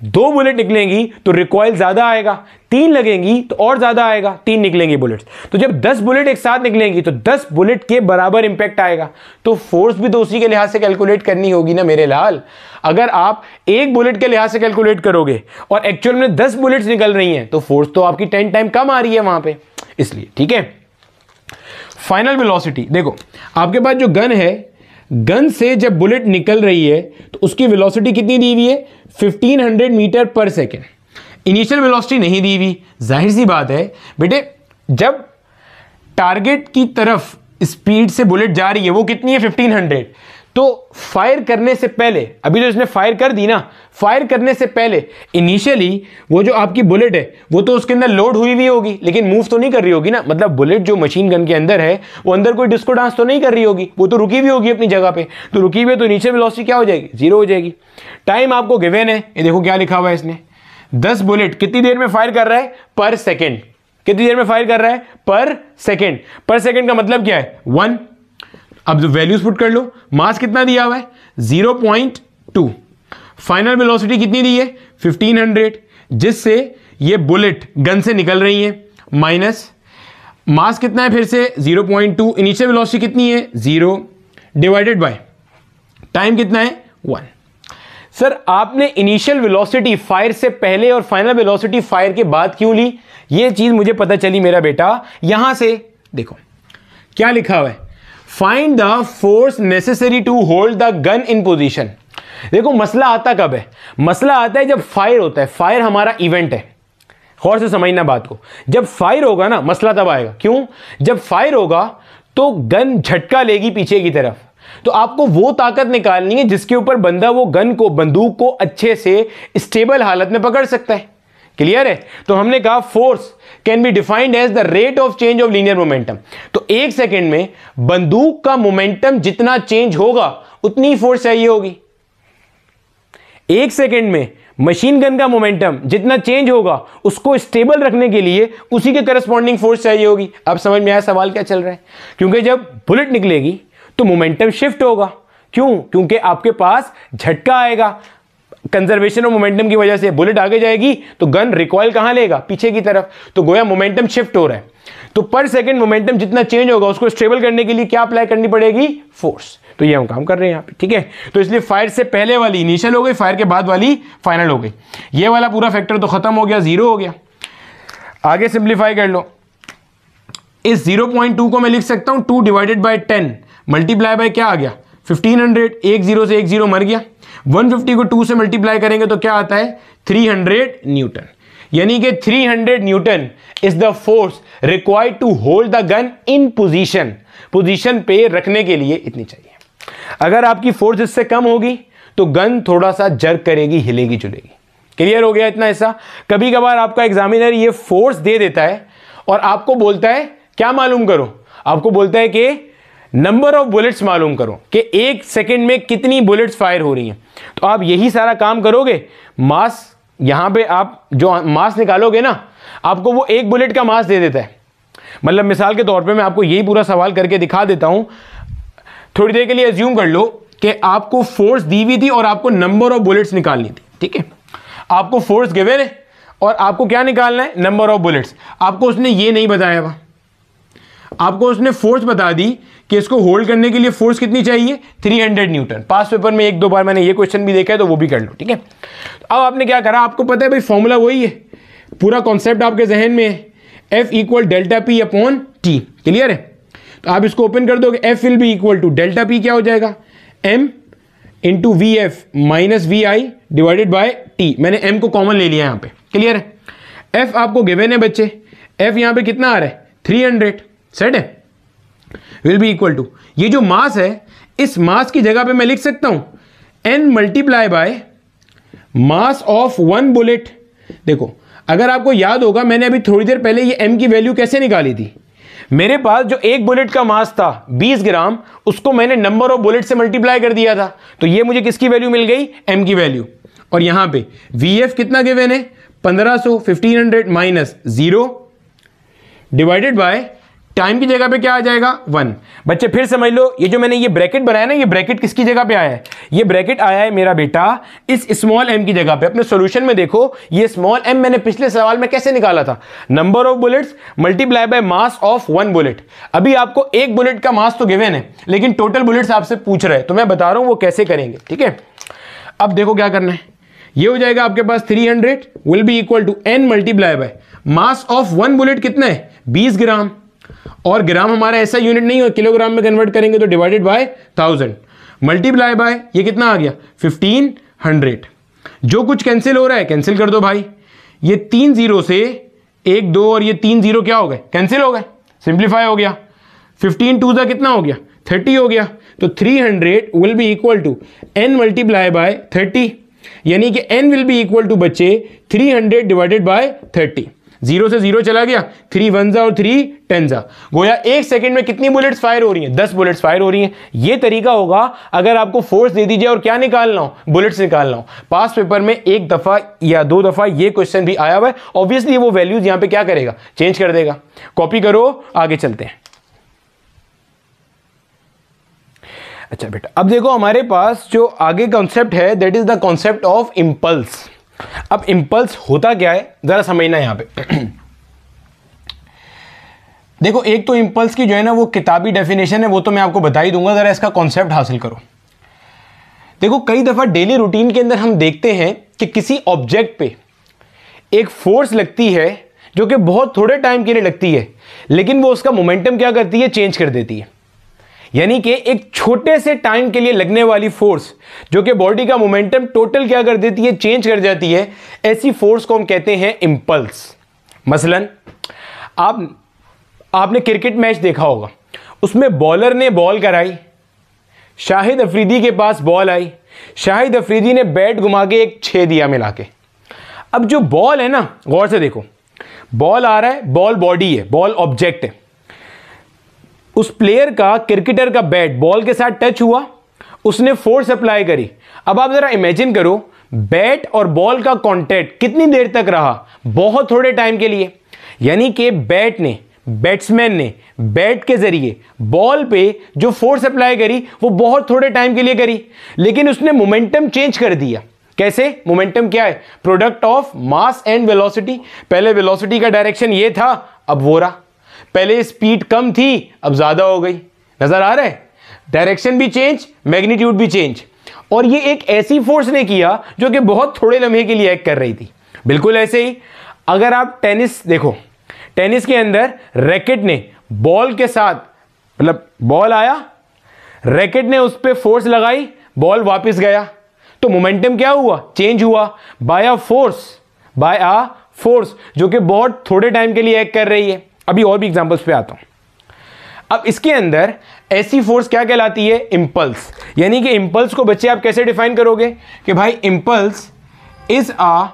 Speaker 1: 2 बुलेट निकलेंगी तो रिकॉइल ज्यादा आएगा, 3 लगेंगी तो और ज्यादा आएगा, 3 निकलेंगी बुलेट्स। तो जब 10 बुलेट एक साथ निकलेंगी तो 10 बुलेट के बराबर इंपैक्ट आएगा। तो फोर्स भी तो उसी के लिहाज से कैलकुलेट करनी होगी ना मेरे लाल। अगर आप एक बुलेट के लिहाज से कैलकुलेट करोगे और एक्चुअल में 10 बुलेट्स निकल रही हैं तो फोर्स तो आपकी 10 टाइम कम आ रही है वहां पे, इसलिए। ठीक है, फाइनल वेलोसिटी देखो, आपके पास जो गन है, गन से जब बुलेट निकल रही है तो उसकी वेलोसिटी कितनी दी हुई है? 1500 metre per second. Initial velocity नहीं दी हुई। जाहिर सी बात है बेटे, जब टारगेट की तरफ स्पीड से बुलेट जा रही है वो कितनी है? 1500। तो फायर करने से पहले, अभी तो इसने फायर कर दी ना, फायर करने से पहले इनिशियली वो जो आपकी बुलेट है वो तो उसके अंदर लोड हुई हुई होगी, लेकिन मूव तो नहीं कर रही होगी ना। मतलब बुलेट जो मशीन गन के अंदर है वो अंदर कोई डिस्को डांस तो नहीं कर रही होगी, वो तो रुकी हुई होगी अपनी जगह पे। तो रुकी हुई, तो इनिशियल वेलोसिटी क्या हो जाएगी, 0 हो जाएगी। टाइम आपको गिवन है, ये देखो क्या लिखा हुआ है इसने, 10 बुलेट कितनी देर में फायर कर रहा है, पर सेकेंड। कितनी देर में फायर कर रहा है, पर सेकेंड। पर सेकेंड का मतलब क्या है, 1। अब जो वैल्यूज पुट कर लो, मास कितना दिया हुआ है 0.2, फाइनल वेलोसिटी कितनी दी है 1500, जिससे ये बुलेट गन से निकल रही है, माइनस मास कितना है फिर से 0.2, इनिशियल वेलोसिटी कितनी है 0, डिवाइडेड बाय टाइम कितना है 1। सर आपने इनिशियल वेलोसिटी फायर से पहले और फाइनल वेलोसिटी फायर के बाद क्यों ली, ये चीज मुझे पता चली मेरा बेटा। यहां से देखो क्या लिखा हुआ है, find the force necessary to hold the gun in position. देखो मसला आता कब है, मसला आता है जब फायर होता है। फायर हमारा इवेंट है, गौर से समझना बात को। जब फायर होगा ना मसला तब आएगा, क्यों, जब फायर होगा तो गन झटका लेगी पीछे की तरफ, तो आपको वो ताकत निकालनी है जिसके ऊपर बंदा वो गन को, बंदूक को अच्छे से स्टेबल हालत में पकड़ सकता है। क्लियर है। तो हमने कहा force can be defined as the rate of change of linear momentum. तो 1 सेकेंड में बंदूक का मोमेंटम जितना चेंज होगा उतनी फोर्स चाहिए होगी। 1 सेकेंड में मशीन गन का मोमेंटम जितना चेंज होगा उसको स्टेबल रखने के लिए उसी के करस्पॉन्डिंग फोर्स चाहिए होगी। अब समझ में आया सवाल क्या चल रहा है, क्योंकि जब बुलेट निकलेगी तो मोमेंटम शिफ्ट होगा। क्यों, क्योंकि आपके पास झटका आएगा, कंजर्वेशन ऑफ मोमेंटम की वजह से बुलेट आगे जाएगी तो गन रिकॉइल कहां लेगा, पीछे की तरफ, तो गोया मोमेंटम शिफ्ट हो रहा है। तो पर सेकंड मोमेंटम जितना चेंज होगा उसको स्टेबल करने के लिए क्या अप्लाई करनी पड़ेगी, फोर्स। तो ये हम काम कर रहे हैं यहां पे, ठीक है। तो इसलिए फायर से पहले वाली इनिशियल हो गई, फायर के बाद वाली फाइनल हो गई। ये वाला पूरा फैक्टर तो खत्म हो गया, 0 हो गया। आगे सिंप्लीफाई कर लो, इस 0.2 को मैं लिख सकता हूं 2 डिवाइडेड बाय 10 मल्टीप्लाई बाय क्या आ गया 1500, एक 0 से एक 0 मर गया। 150 को 2 से मल्टीप्लाई करेंगे तो क्या आता है 300 न्यूटन, यानी कि 300 Newton is the force required to hold the gun in position. Position पे रखने के लिए इतनी चाहिए। अगर आपकी फोर्स इससे कम होगी तो गन थोड़ा सा जर्क करेगी, हिलेगी जुलेगी। क्लियर हो गया इतना हिस्सा। कभी कभार आपका एग्जामिनर ये फोर्स दे देता है और आपको बोलता है क्या मालूम करो, आपको बोलता है कि नंबर ऑफ बुलेट्स मालूम करो कि 1 सेकेंड में कितनी बुलेट्स फायर हो रही हैं। तो आप यही सारा काम करोगे, मास यहां पे आप जो मास निकालोगे ना, आपको वो 1 बुलेट का मास दे देता है। मतलब मिसाल के तौर पे मैं आपको यही पूरा सवाल करके दिखा देता हूं। थोड़ी देर के लिए अज्यूम कर लो कि आपको फोर्स दी हुई थी और आपको नंबर ऑफ बुलेट्स निकालनी थी, ठीक है। आपको फोर्स गिवन है और आपको क्या निकालना है, नंबर ऑफ बुलेट्स। आपको उसने ये नहीं बताया हुआ, आपको उसने फोर्स बता दी कि इसको होल्ड करने के लिए फोर्स कितनी चाहिए 300 न्यूटन। पास पेपर में 1-2 बार मैंने ये क्वेश्चन भी देखा है, तो वो भी कर लो, ठीक है। अब आपने क्या करा, आपको पता है भाई फॉर्मूला वही है, पूरा कॉन्सेप्ट आपके जहन में है, F equal delta P upon T. Clear है। तो आप इसको ओपन कर दोगे, F will be equal to delta P क्या हो जाएगा M into V F minus V I divided by T. मैंने M को कॉमन ले लिया यहां पे। क्लियर है। F आपको गिवन है बच्चे, F यहां पे कितना आ रहा है 300, सेट है। विल बी इक्वल टू, ये जो मास है इस मास की जगह पे मैं लिख सकता हूं n multiply by mass of 1 bullet. देखो अगर आपको याद होगा मैंने अभी थोड़ी देर पहले ये m की वैल्यू कैसे निकाली थी। मेरे पास जो 1 बुलेट का मास था 20 ग्राम, उसको मैंने नंबर ऑफ बुलेट से मल्टीप्लाई कर दिया था, तो ये मुझे किसकी वैल्यू मिल गई, m की वैल्यू। और यहां पे vf कितना गिवन है 1500, 1500 माइनस 0 डिवाइडेड बाय टाइम की जगह पे क्या आ जाएगा 1। बच्चे फिर समझ लो, ये जो मैंने ये ब्रैकेट बनाया ना, ये ब्रैकेट किसकी जगह पे आया है, ये ब्रैकेट आया है मेरा बेटा इस स्मॉल m की जगह पे। अपने सॉल्यूशन में देखो ये स्मॉल m मैंने पिछले सवाल में कैसे निकाला था, number of bullets multiply by mass of 1 bullet. अभी आपको 1 बुलेट का मास तो गिवन है, लेकिन टोटल बुलेट्स आपसे पूछ रहे हैं, तो मैं बता रहा हूं वो कैसे करेंगे, ठीक है। अब देखो क्या करना है, ये हो जाएगा आपके पास 300 will be equal to n multiply by mass of 1 bullet कितना है 20 ग्राम, और ग्राम हमारा ऐसा यूनिट नहीं है, किलोग्राम में कन्वर्ट करेंगे तो डिवाइडेड बाय 1000 मल्टीप्लाई बाय ये कितना आ गया 1500। जो कुछ कैंसिल हो रहा है कैंसिल कर दो भाई, ये 3 0 से 1 2 और ये 3 0 क्या हो गए कैंसिल हो गए, सिंप्लीफाई हो गया। 15 2 कितना हो गया 30 हो गया, तो 300 will be equal to n multiply by 30, यानी कि n will be equal to बच्चे 300 डिवाइडेड बाय 30। 0 से 0 चला गया, 3 1 और 3 10 गोया 1 सेकंड में कितनी बुलेट्स फायर हो रही हैं? 10 बुलेट्स फायर हो रही हैं। ये तरीका होगा अगर आपको फोर्स दे दीजिए और क्या निकालना हो? बुलेट्स निकालना हो। पास पेपर में एक दफा या 2 दफा ये क्वेश्चन भी आया हुआ है। ऑब्वियसली वो वैल्यूज यहां पे क्या करेगा? चेंज कर देगा। कॉपी करो, आगे चलते हैं। अच्छा बेटा, अब देखो हमारे पास जो आगे कॉन्सेप्ट है that is the concept of impulse. अब इंपल्स होता क्या है जरा समझना यहां पे। देखो एक तो इंपल्स की जो है ना वो किताबी डेफिनेशन है, वो तो मैं आपको बता ही दूंगा, जरा इसका कॉन्सेप्ट हासिल करो। देखो कई दफा डेली रूटीन के अंदर हम देखते हैं कि किसी ऑब्जेक्ट पे एक फोर्स लगती है जो कि बहुत थोड़े टाइम के लिए लगती है, लेकिन वो उसका मोमेंटम क्या करती है? चेंज कर देती है। यानी कि एक छोटे से टाइम के लिए लगने वाली फोर्स जो कि बॉडी का मोमेंटम टोटल क्या कर देती है? चेंज कर जाती है। ऐसी फोर्स को हम कहते हैं इंपल्स। मसलन आपने क्रिकेट मैच देखा होगा, उसमें बॉलर ने बॉल कराई, शाहिद अफरीदी के पास बॉल आई, शाहिद अफरीदी ने बैट घुमा के एक 6 दिया मिला के। अब जो बॉल है ना, गौर से देखो, बॉल आ रहा है, बॉल बॉडी है, बॉल ऑब्जेक्ट है। उस प्लेयर का, क्रिकेटर का बैट बॉल के साथ टच हुआ, उसने फोर्स अप्लाई करी। अब आप जरा इमेजिन करो, बैट और बॉल का कांटेक्ट कितनी देर तक रहा? बहुत थोड़े टाइम के लिए। यानी कि बैट्समैन ने बैट के जरिए बॉल पे जो फोर्स अप्लाई करी वो बहुत थोड़े टाइम के लिए करी, लेकिन उसने मोमेंटम चेंज कर दिया। कैसे? मोमेंटम क्या है? Product of mass and velocity. पहले वेलोसिटी का डायरेक्शन ये था, अब वो रहा। पहले स्पीड कम थी, अब ज्यादा हो गई। नजर आ रहा है? डायरेक्शन भी चेंज, मैग्नीट्यूड भी चेंज। और ये एक ऐसी फोर्स ने किया जो कि बहुत थोड़े लम्हे के लिए एक्ट कर रही थी। बिल्कुल ऐसे ही अगर आप टेनिस देखो, टेनिस के अंदर रैकेट ने बॉल के साथ, मतलब बॉल आया, रैकेट ने उस पर फोर्स लगाई, बॉल वापस गया, तो मोमेंटम क्या हुआ? चेंज हुआ बाय अ फोर्स जो कि बहुत थोड़े टाइम के लिए एक्ट कर रही है। अभी और भी एग्जांपल्स पे आता हूं। अब इसके अंदर ऐसी फोर्स क्या कहलाती है? इंपल्स। यानी कि इंपल्स को बच्चे आप कैसे डिफाइन करोगे कि भाई impulse is a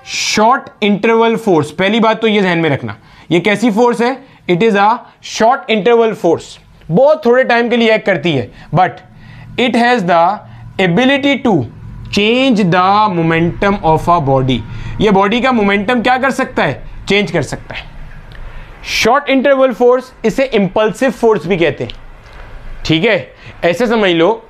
Speaker 1: short interval force. पहली बात तो ये ध्यान में रखना, ये कैसी फोर्स है? It is a short interval force, बहुत थोड़े टाइम के लिए एक्ट करती है, but it has the ability to change the momentum of a body. ये बॉडी का मोमेंटम क्या कर सकता है? चेंज कर सकता है। शॉर्ट इंटरवल फोर्स, इसे इंपल्सिव फोर्स भी कहते हैं। ठीक है, ऐसे समझ लो।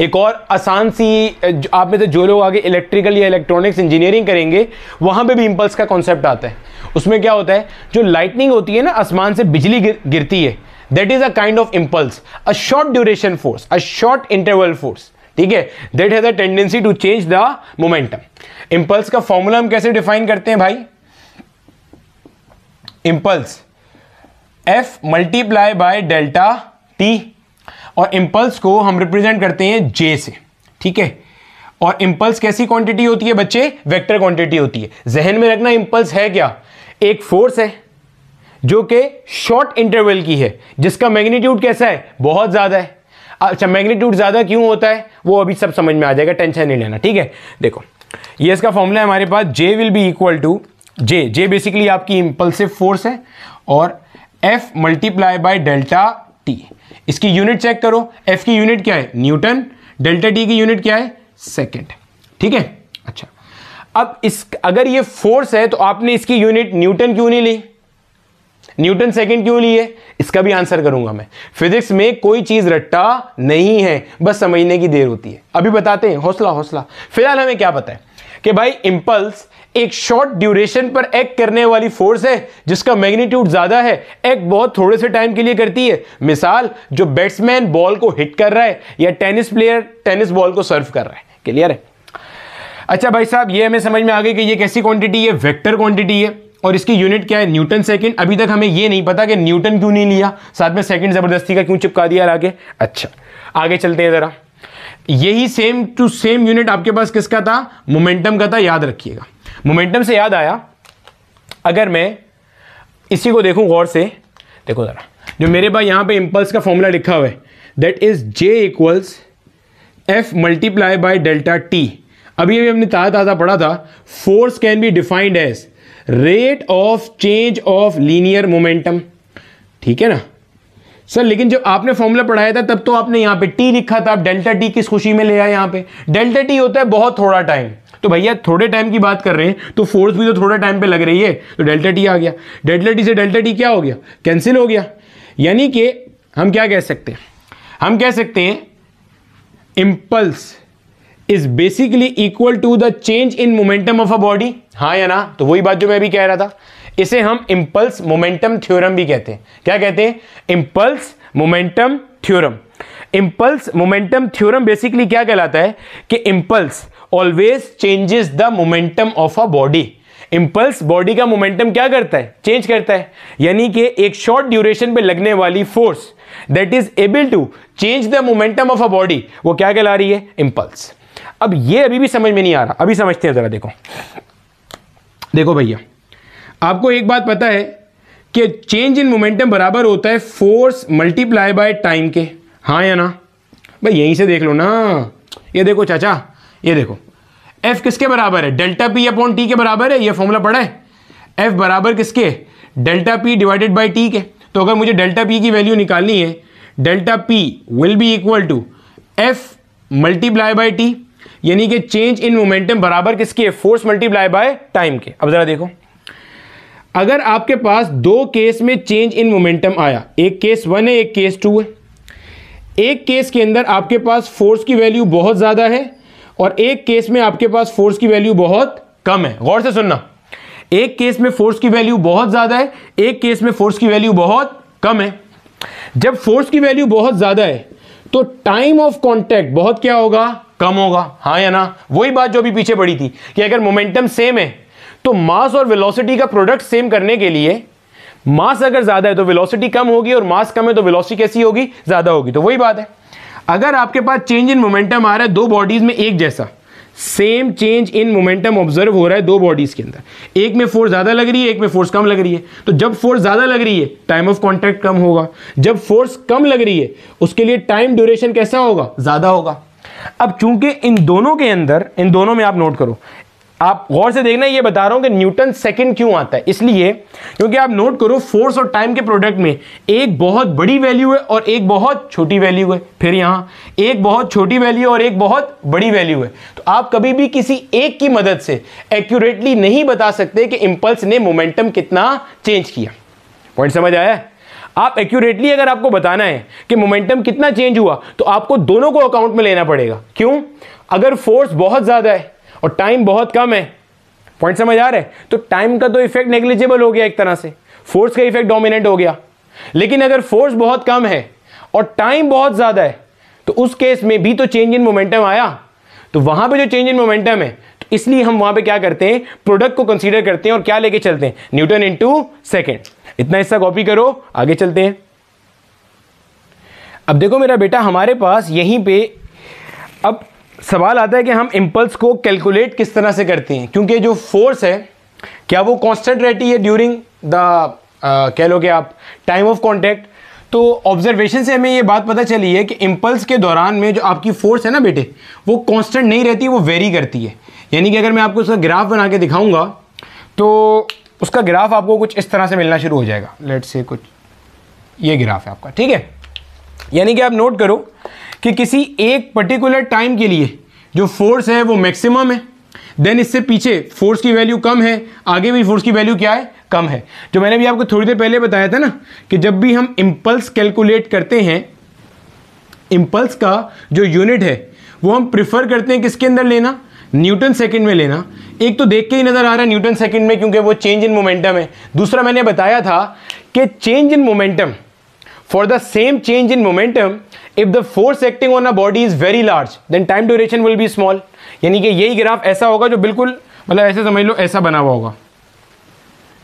Speaker 1: एक और आसान सी, आप में से जो लोग आगे इलेक्ट्रिकल या इलेक्ट्रॉनिक्स इंजीनियरिंग करेंगे वहां पे भी इंपल्स का कॉन्सेप्ट आता है। उसमें क्या होता है? जो लाइटनिंग होती है ना, आसमान से बिजली गिरती है, that is a kind of impulse, a short duration force, a short interval force. ठीक है, that has a tendency to change the momentum. Impulse का फॉर्मूला हम कैसे डिफाइन करते हैं भाई? Impulse F multiply by delta T, और impulse को हम रिप्रेजेंट करते हैं J से। ठीक है, और इंपल्स कैसी क्वांटिटी होती है बच्चे? वेक्टर क्वांटिटी होती है। जहन में रखना, इंपल्स है क्या? एक फोर्स है जो कि शॉर्ट इंटरवल की है, जिसका मैग्नीट्यूड कैसा है? बहुत ज्यादा है। अच्छा, मैग्नीट्यूड ज्यादा क्यों होता है वो अभी सब समझ में आ जाएगा, टेंशन नहीं लेना। ठीक है, देखो ये इसका फॉर्मूला है हमारे पास, J will be equal to J basically आपकी इंपल्सिव फोर्स है, और F multiply by delta T। इसकी यूनिट चेक करो, F की यूनिट क्या है? न्यूटन, डेल्टा T की यूनिट क्या है? सेकेंड। ठीक है, अच्छा अब अगर ये फोर्स है तो आपने इसकी यूनिट न्यूटन क्यों नहीं ली? न्यूटन सेकंड क्यों लिए? इसका भी आंसर करूंगा मैं। फिजिक्स में कोई चीज रट्टा नहीं है, बस समझने की देर होती है। अभी बताते हैं, हौसला। फिलहाल हमें क्या पता है कि भाई इंपल्स एक शॉर्ट ड्यूरेशन पर एक्ट करने वाली फोर्स है जिसका मैग्नीट्यूड ज्यादा है, एक्ट बहुत थोड़े से टाइम के लिए करती है। मिसाल, जो बैट्समैन बॉल को हिट कर रहा है या टेनिस प्लेयर टेनिस बॉल को सर्व कर रहा है। क्लियर है? अच्छा भाई साहब, ये हमें समझ में आ गई कि ये कैसी क्वांटिटी है? वेक्टर क्वांटिटी है, और इसकी यूनिट क्या है? Newton second. अभी तक हमें ये नहीं पता कि न्यूटन क्यों नहीं लिया, साथ में सेकंड जबरदस्ती का क्यों चिपका दिया आगे। अच्छा, आगे चलते हैं जरा। यही सेम टू सेम यूनिट आपके पास किसका था? मोमेंटम का था, याद रखिएगा। मोमेंटम से याद आया, अगर मैं इसी को देखूं गौर से, देखो जरा, जो मेरे पास यहाँ पे इम्पल्स का फॉर्मूला लिखा हुआ है, that is J equals F multiply by delta T. अभी हमने ताज़ा पढ़ा था, force can be defined as rate of change of linear momentum, ठीक है ना सर। लेकिन जब आपने फॉर्मूला पढ़ाया था तब तो आपने यहाँ पे टी लिखा था, आप डेल्टा टी किस खुशी में ले आए, यहाँ पे डेल्टा टी होता है बहुत थोड़ा टाइम। तो भैया थोड़े टाइम की बात कर रहे हैं तो फोर्स भी तो थोड़ा टाइम पे लग रही है, तो डेल्टा टी आ गया। डेल्टा टी से डेल्टा टी क्या हो गया, कैंसिल हो गया। यानी कि हम क्या कह सकते हैं, हम कह सकते हैं impulse is basically equal to the change in momentum of a body, हाँ या ना। तो वही बात जो मैं अभी कह रहा था, इसे हम इंपल्स मोमेंटम थ्योरम भी कहते हैं। क्या कहते हैं, impulse momentum theorem. Impulse momentum theorem basically क्या कहलाता है कि impulse always changes the momentum of a body. Impulse body का मोमेंटम क्या करता है, चेंज करता है। यानी कि एक शॉर्ट ड्यूरेशन पे लगने वाली force that is able to change the momentum of a body, वो क्या कहला रही है, इंपल्स। अब ये अभी भी समझ में नहीं आ रहा, अभी समझते हैं जरा। देखो देखो भैया, आपको एक बात पता है कि चेंज इन मोमेंटम बराबर होता है फोर्स मल्टीप्लाई बाय टाइम के, हाँ या ना। भाई यहीं से देख लो ना, ये देखो चाचा, ये देखो F किसके बराबर है, डेल्टा पी अपॉन टी के बराबर है। ये फॉर्मूला पढ़ा है, F बराबर किसके, delta P divided by T के। तो अगर मुझे डेल्टा पी की वैल्यू निकालनी है, delta P will be equal to F multiply by T, यानी कि चेंज इन मोमेंटम बराबर किसके, फोर्स मल्टीप्लाई बाय टाइम के। अब जरा देखो, अगर आपके पास दो केस में चेंज इन मोमेंटम आया, एक केस 1 है एक केस 2 है। एक केस के अंदर आपके पास फोर्स की वैल्यू बहुत ज्यादा है और एक केस में आपके पास फोर्स की वैल्यू बहुत कम है। गौर से सुनना, एक केस में फोर्स की वैल्यू बहुत ज्यादा है, एक केस में फोर्स की वैल्यू बहुत कम है। जब फोर्स की वैल्यू बहुत ज्यादा है तो टाइम ऑफ कांटेक्ट बहुत क्या होगा, कम होगा, हाँ या ना। वही बात जो अभी पीछे पड़ी थी कि अगर मोमेंटम सेम है तो मास और वेलोसिटी का प्रोडक्ट सेम करने के लिए मास अगर ज्यादा है तो वेलोसिटी कम होगी और मास कम है तो वेलोसिटी कैसी होगी, ज्यादा होगी। तो वही बात है, अगर आपके पास चेंज इन मोमेंटम आ रहा है दो बॉडीज में एक जैसा, same change in momentum observe हो रहा है दो बॉडीज के अंदर, एक में फोर्स ज्यादा लग रही है एक में फोर्स कम लग रही है, तो जब फोर्स ज्यादा लग रही है टाइम ऑफ कांटेक्ट कम होगा, जब फोर्स कम लग रही है उसके लिए टाइम ड्यूरेशन कैसा होगा, ज्यादा होगा। अब चूंकि इन दोनों के अंदर, इन दोनों में आप नोट करो, आप गौर से देखना, ये बता रहा हूं कि न्यूटन सेकंड क्यों आता है, इसलिए क्योंकि आप नोट करो फोर्स और टाइम के प्रोडक्ट में एक बहुत बड़ी वैल्यू है और एक बहुत छोटी वैल्यू है, फिर यहां एक बहुत छोटी वैल्यू और एक बहुत बड़ी वैल्यू है। तो आप कभी भी किसी एक की मदद से एक्यूरेटली नहीं बता सकते कि इंपल्स ने मोमेंटम कितना चेंज किया। पॉइंट समझ आया? आप एक्यूरेटली अगर आपको बताना है कि मोमेंटम कितना चेंज हुआ तो आपको दोनों को अकाउंट में लेना पड़ेगा। क्यों? अगर फोर्स बहुत ज्यादा है और टाइम बहुत कम है, पॉइंट समझ आ रहा है, तो टाइम का तो इफेक्ट नेग्लिजिबल हो गया, एक तरह से फोर्स का इफेक्ट डोमिनेट हो गया। लेकिन अगर फोर्स बहुत कम है और टाइम बहुत ज्यादा है तो उस केस में भी तो चेंज इन मोमेंटम आया, तो वहां पे जो चेंज इन मोमेंटम है तो इसलिए हम वहां पे क्या करते हैं, प्रोडक्ट को कंसीडर करते हैं और क्या लेके चलते हैं, न्यूटन इनटू सेकंड। इतना हिस्सा कॉपी करो, आगे चलते हैं। अब देखो मेरा बेटा, हमारे पास यहीं पे अब सवाल आता है कि हम इंपल्स को कैलकुलेट किस तरह से करते हैं, क्योंकि जो फोर्स है क्या वो कांस्टेंट रहती है ड्यूरिंग द कह लो कि आप टाइम ऑफ कांटेक्ट। तो ऑब्जर्वेशन से हमें ये बात पता चली है कि इंपल्स के दौरान में जो आपकी फोर्स है ना बेटे, वो कांस्टेंट नहीं रहती, वो वेरी करती है। यानी कि अगर मैं आपको उसका ग्राफ बना के दिखाऊंगा तो उसका ग्राफ आपको कुछ इस तरह से मिलना शुरू हो जाएगा। लेट्स से कुछ ये ग्राफ है आपका, ठीक है। यानी कि आप नोट करो कि किसी एक पर्टिकुलर टाइम के लिए जो फोर्स है वो मैक्सिमम है, देन इससे पीछे फोर्स की वैल्यू कम है, आगे भी फोर्स की वैल्यू क्या है, कम है। जो मैंने भी आपको थोड़ी देर पहले बताया था ना कि जब भी हम इंपल्स कैलकुलेट करते हैं, इंपल्स का जो यूनिट है वो हम प्रिफर करते हैं किसके अंदर लेना, न्यूटन सेकंड में लेना। एक तो देख के ही नजर आ रहा है न्यूटन सेकंड में, क्योंकि वो चेंज इन मोमेंटम है। दूसरा मैंने बताया था कि change in momentum, for the same change in momentum, if the force acting on a body is very large, then time duration will be small। यानी कि यही ग्राफ ऐसा होगा जो बिल्कुल मतलब ऐसे समझ लो, ऐसा बना हुआ होगा,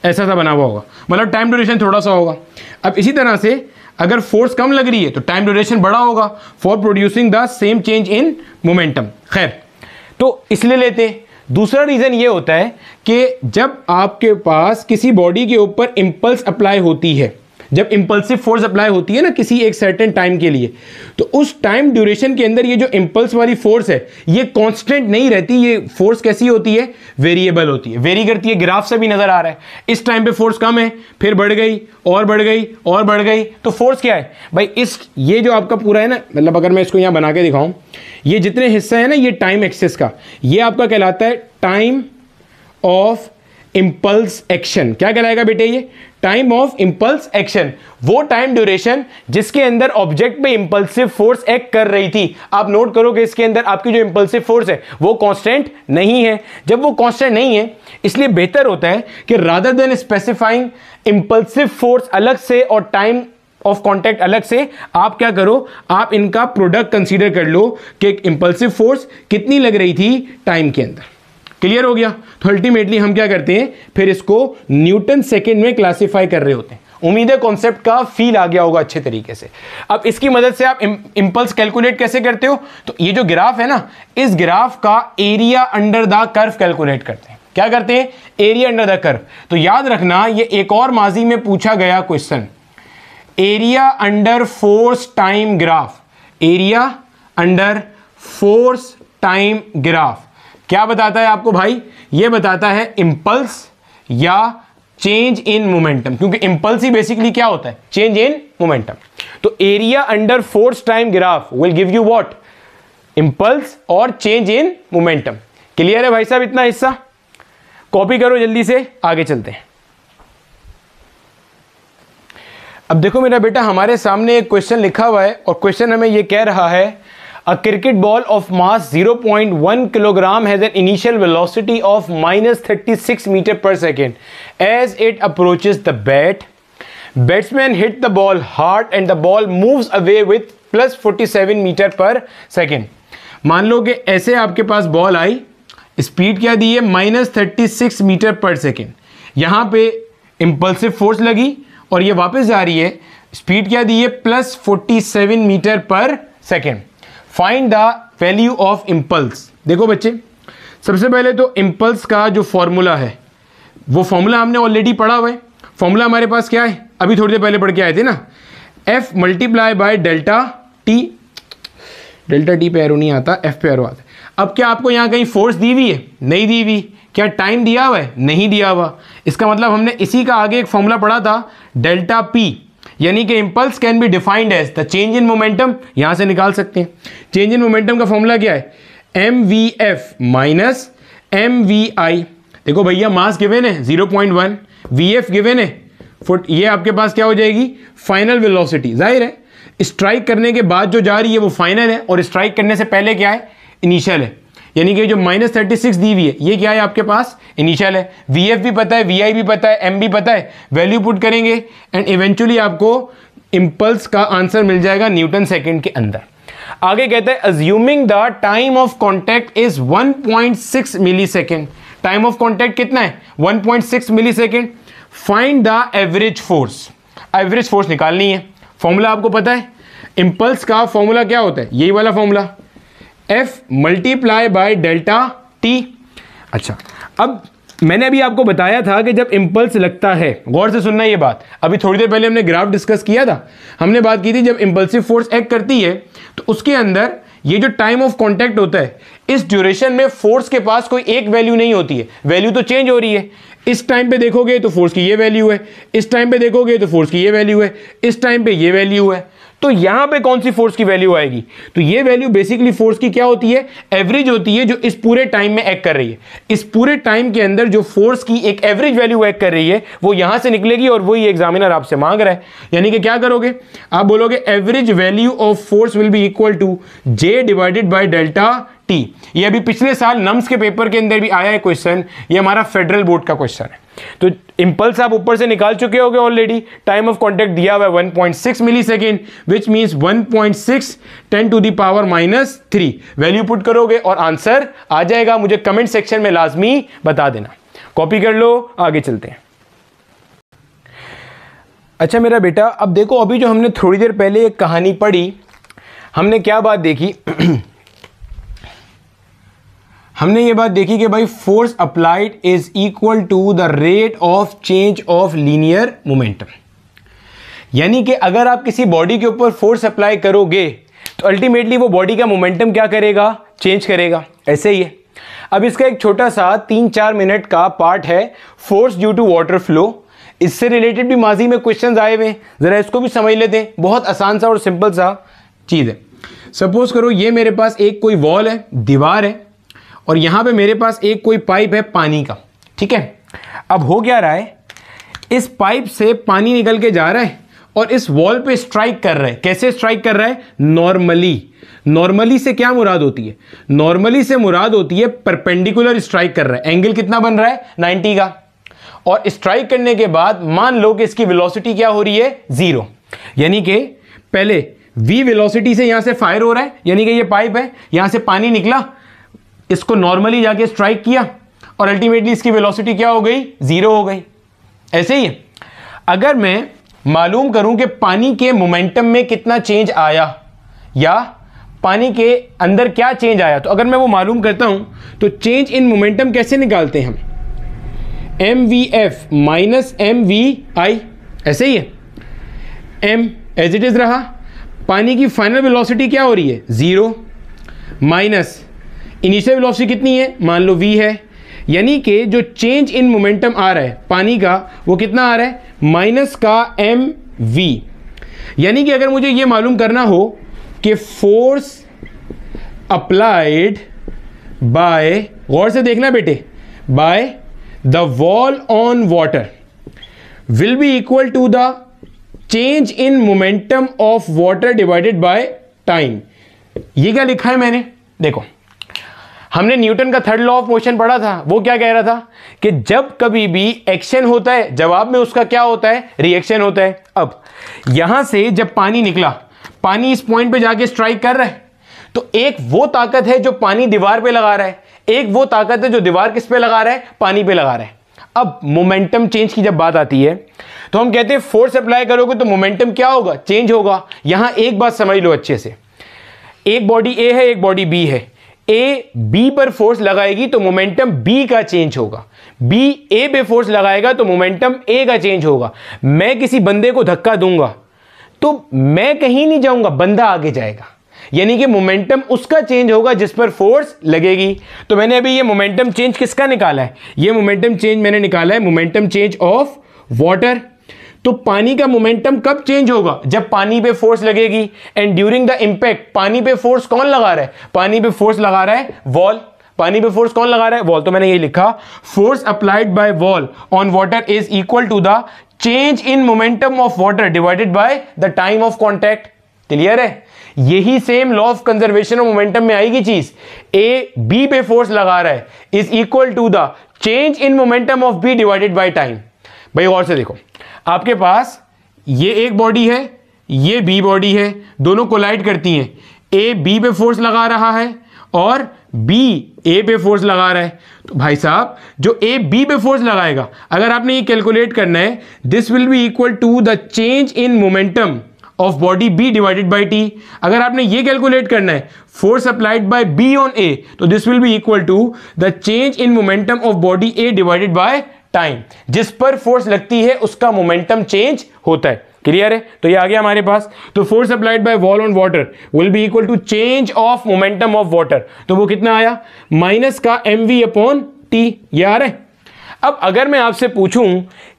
Speaker 1: ऐसा सा बना हुआ होगा, मतलब टाइम ड्यूरेशन थोड़ा सा होगा। अब इसी तरह से अगर फोर्स कम लग रही है तो टाइम ड्यूरेशन बड़ा होगा for producing the same change in momentum. खैर, तो इसलिए लेते हैं। दूसरा रीजन ये होता है कि जब आपके पास किसी बॉडी के ऊपर इंपल्स अप्लाई होती है, जब इंपल्सिव फोर्स अप्लाई होती है ना किसी एक सर्टेन टाइम के लिए, तो उस टाइम ड्यूरेशन के अंदर ये जो इंपल्स वाली फोर्स है ये कांस्टेंट नहीं रहती, ये फोर्स कैसी होती है, वेरिएबल होती है, वेरी करती है। ग्राफ से भी नजर आ रहा है, इस टाइम पे फोर्स कम है, फिर बढ़ गई और बढ़ गई और बढ़ गई, तो फोर्स क्या है भाई, ये जो आपका पूरा है ना, मतलब अगर मैं इसको यहां बना के दिखाऊं, ये जितने हिस्सा है ना ये टाइम एक्सिस का, ये आपका कहलाता है टाइम ऑफ इंपल्स एक्शन। क्या कहलाएगा बेटे, ये टाइम ऑफ इंपल्स एक्शन, वो टाइम ड्यूरेशन जिसके अंदर ऑब्जेक्ट पे इंपल्सिव फोर्स एक्ट कर रही थी। आप नोट करोगे इसके अंदर आपकी जो इंपल्सिव फोर्स है वो कांस्टेंट नहीं है। जब वो कांस्टेंट नहीं है, इसलिए बेहतर होता है कि rather than specifying impulsive force अलग से और टाइम ऑफ कांटेक्ट अलग से, आप क्या करो, आप इनका प्रोडक्ट कंसीडर कर लो कि इंपल्सिव फोर्स कितनी लग रही थी टाइम के अंदर। क्लियर हो गया? तो अल्टीमेटली हम क्या करते हैं, फिर इसको न्यूटन सेकेंड में क्लासिफाई कर रहे होते हैं। उम्मीद है कॉन्सेप्ट का फील आ गया होगा अच्छे तरीके से। अब इसकी मदद से आप इंपल्स कैलकुलेट कैसे करते हो, तो ये जो ग्राफ है ना, इस ग्राफ का area under the curve calculate करते हैं। क्या करते हैं, एरिया अंडर द कर्व। तो याद रखना, ये एक और माजी में पूछा गया question, area under force time graph, area under force time graph क्या बताता है आपको भाई, ये बताता है इंपल्स या चेंज इन मोमेंटम, क्योंकि इंपल्स ही बेसिकली क्या होता है, चेंज इन मोमेंटम। तो area under force time graph will give you what, impulse और चेंज इन मोमेंटम। क्लियर है भाई साहब? इतना हिस्सा कॉपी करो जल्दी से, आगे चलते हैं। अब देखो मेरा बेटा, हमारे सामने एक क्वेश्चन लिखा हुआ है और क्वेश्चन हमें यह कह रहा है, a cricket ball of mass 0.1 kilogram has an initial velocity of -36 meter per second. As it approaches the bat, batsman hit the ball hard and the ball moves away with +47 meter per second. मान लो कि ऐसे आपके पास ball आई, speed क्या दी है, -36 metre per second. यहां पे impulsive force लगी और ये वापस जा रही है, स्पीड क्या दी है, +47 metre per second. Find the value of impulse. देखो बच्चे, सबसे पहले तो इंपल्स का जो फॉर्मूला है, वो फॉर्मूला हमने ऑलरेडी पढ़ा हुआ है। फॉर्मूला हमारे पास क्या है, अभी थोड़ी देर पहले पढ़ के आए थे ना, F multiply by delta T. Delta T पे एरो नहीं आता, F पे एरो आता है। अब क्या आपको यहाँ कहीं फोर्स दी हुई है, नहीं दी हुई। क्या टाइम दिया हुआ है, नहीं दिया हुआ। इसका मतलब हमने इसी का आगे एक फॉर्मूला पढ़ा था, डेल्टा पी, यानी कि impulse can be defined as the change in momentum. यहां से निकाल सकते हैं। चेंज इन मोमेंटम का फॉर्मूला क्या है, mvf माइनस mvi। देखो भैया, मास गिवन है 0.1, vf गिवन है फुट, ये आपके पास क्या हो जाएगी, फाइनल वेलोसिटी। जाहिर है स्ट्राइक करने के बाद जो जा रही है वो फाइनल है, और स्ट्राइक करने से पहले क्या है, इनिशियल है। यानी कि जो -36 दी हुई है ये क्या है आपके पास, इनिशियल है। vf भी पता है, vi भी पता है, m भी पता है। वैल्यू पुट करेंगे एंड इवेंचुअली आपको इंपल्स का आंसर मिल जाएगा न्यूटन सेकंड के अंदर। आगे कहता है, assuming the time of contact is 1.6 millisecond. Time of contact कितना है, 1.6 millisecond. Find the average force. Average force निकालनी है। फॉर्मूला आपको पता है, इंपल्स का फॉर्मूला क्या होता है, यही वाला formula, F multiply by delta T. अच्छा, अब मैंने अभी आपको बताया था कि जब इंपल्स लगता है, गौर से सुनना ये बात, अभी थोड़ी देर पहले हमने ग्राफ डिस्कस किया था। हमने बात की थी जब इंपल्सिव फोर्स एक्ट करती है तो उसके अंदर ये जो टाइम ऑफ कांटेक्ट होता है, इस ड्यूरेशन में फोर्स के पास कोई एक वैल्यू नहीं होती है, वैल्यू तो चेंज हो रही है। इस टाइम पे देखोगे तो फोर्स की ये वैल्यू है, इस टाइम पे देखोगे तो फोर्स की ये वैल्यू है, इस टाइम पे ये वैल्यू है। तो यहां पे कौन सी फोर्स की वैल्यू आएगी, तो ये वैल्यू बेसिकली फोर्स की क्या होती है, एवरेज होती है, जो इस पूरे टाइम में एक्ट कर रही है। इस पूरे टाइम के अंदर जो फोर्स की एक एवरेज वैल्यू एक्ट कर रही है वो यहां से निकलेगी, और वही एग्जामिनर आपसे मांग रहा है। यानी कि क्या करोगे, आप बोलोगे average value of force will be equal to J divided by delta T. ये अभी पिछले साल नम्स के पेपर के अंदर भी आया है क्वेश्चन, ये हमारा फेडरल बोर्ड का क्वेश्चन है। तो इंपल्स आप ऊपर से निकाल चुके होगे ऑलरेडी। टाइम ऑफ कांटेक्ट दिया हुआ है 1.6 millisecond, which means 1.6 10⁻³ value put करोगे और आंसर आ जाएगा। मुझे कमेंट सेक्शन में लाजमी बता देना, कॉपी कर लो, आगे चलते हैं। अच्छा मेरा बेटा, अब देखो, अभी जो हमने थोड़ी देर पहले एक कहानी पढ़ी, हमने क्या बात देखी हमने ये बात देखी कि भाई force applied is equal to the rate of change of linear momentum. यानी कि अगर आप किसी बॉडी के ऊपर फोर्स अप्लाई करोगे तो अल्टीमेटली वो बॉडी का मोमेंटम क्या करेगा, चेंज करेगा। ऐसे ही है। अब इसका एक छोटा सा 3-4 मिनट का पार्ट है force due to water flow. इससे रिलेटेड भी माजी में क्वेश्चंस आए हुए हैं, जरा इसको भी समझ लेते हैं। बहुत आसान सा और सिंपल सा चीज़ है। सपोज करो ये मेरे पास एक कोई वॉल है, दीवार है, और यहां पे मेरे पास एक कोई पाइप है पानी का, ठीक है। अब हो क्या रहा है, इस पाइप से पानी निकल के जा रहा है और इस वॉल पे स्ट्राइक कर रहा है। कैसे स्ट्राइक कर रहा है, नॉर्मली। नॉर्मली से क्या मुराद होती है, नॉर्मली से मुराद होती है परपेंडिकुलर स्ट्राइक कर रहा है। एंगल कितना बन रहा है, 90 का। और स्ट्राइक करने के बाद मान लो कि इसकी वेलोसिटी क्या हो रही है, 0। यानी कि पहले v वेलोसिटी से यहां से फायर हो रहा है, यानी कि ये पाइप है, यहां से पानी निकला, इसको नॉर्मली जाके स्ट्राइक किया और अल्टीमेटली इसकी वेलोसिटी क्या हो गई, 0 हो गई। ऐसे ही है। अगर मैं मालूम करूं कि पानी के मोमेंटम में कितना चेंज आया या पानी के अंदर क्या चेंज आया, तो अगर मैं वो मालूम करता हूं तो चेंज इन मोमेंटम कैसे निकालते हैं हम, mvf माइनस mvi, ऐसे ही है। m एज इट इज रहा, पानी की फाइनल वेलोसिटी क्या हो रही है, 0, माइनस इनिशियल वेलोसिटी कितनी है, मान लो v है। यानी कि जो चेंज इन मोमेंटम आ रहा है पानी का, वो कितना आ रहा है, माइनस का mv। यानी कि अगर मुझे ये मालूम करना हो कि फोर्स अप्लाइड बाय, गौर से देखना बेटे, by the wall on water will be equal to the change in momentum of water divided by time. ये क्या लिखा है मैंने, देखो हमने न्यूटन का थर्ड लॉ ऑफ मोशन पढ़ा था। वो क्या कह रहा था कि जब कभी भी एक्शन होता है, जवाब में उसका क्या होता है, रिएक्शन होता है। अब यहां से जब पानी निकला, पानी इस पॉइंट पे जाके स्ट्राइक कर रहा है, तो एक वो ताकत है जो पानी दीवार पे लगा रहा है, एक वो ताकत है जो दीवार किस पे लगा रहा है, पानी पे लगा रहा है। अब मोमेंटम चेंज की जब बात आती है तो हम कहते हैं फोर्स अप्लाई करोगे तो मोमेंटम क्या होगा, चेंज होगा। यहां एक बात समझ लो अच्छे से, एक बॉडी ए है, एक बॉडी बी है। ए बी पर फोर्स लगाएगी तो मोमेंटम बी का चेंज होगा, बी ए पे फोर्स लगाएगा तो मोमेंटम ए का चेंज होगा। मैं किसी बंदे को धक्का दूंगा तो मैं कहीं नहीं जाऊंगा, बंदा आगे जाएगा, यानी कि मोमेंटम उसका चेंज होगा जिस पर फोर्स लगेगी। तो मैंने अभी ये मोमेंटम चेंज किसका निकाला है, ये मोमेंटम चेंज मैंने निकाला है मोमेंटम चेंज ऑफ वाटर। तो पानी का मोमेंटम कब चेंज होगा, जब पानी पे फोर्स लगेगी। एंड ड्यूरिंग द इंपैक्ट पानी पे फोर्स कौन लगा रहा है, पानी पे फोर्स लगा रहा है वॉल। पानी पे फोर्स कौन लगा रहा है, वॉल। तो मैंने ये लिखा, force applied by wall on water is equal to the change in momentum of water divided by the time of contact. Clear है। यही same law of conservation of momentum में आएगी चीज। ए बी पे फोर्स लगा रहा है is equal to the change in momentum of B divided by time. भाई और से देखो, आपके पास ये एक बॉडी है, ये बी बॉडी है, दोनों कोलाइड करती हैं। ए बी पे फोर्स लगा रहा है और बी ए पे फोर्स लगा रहा है। तो भाई साहब जो ए बी पे फोर्स लगाएगा, अगर आपने ये कैलकुलेट करना है, this will be equal to the change in momentum of body B divided by T. अगर आपने ये कैलकुलेट करना है force applied by B on A, तो this will be equal to the change in momentum of body A divided by time. जिस पर force लगती है उसका मोमेंटम चेंज होता है। क्लियर है। तो ये आ गया हमारे पास। तो force applied by wall on water will be equal to change of momentum of water. तो वो कितना आया, माइनस का mv अपॉन टी। ये आ रहा है। अब अगर मैं आपसे पूछूं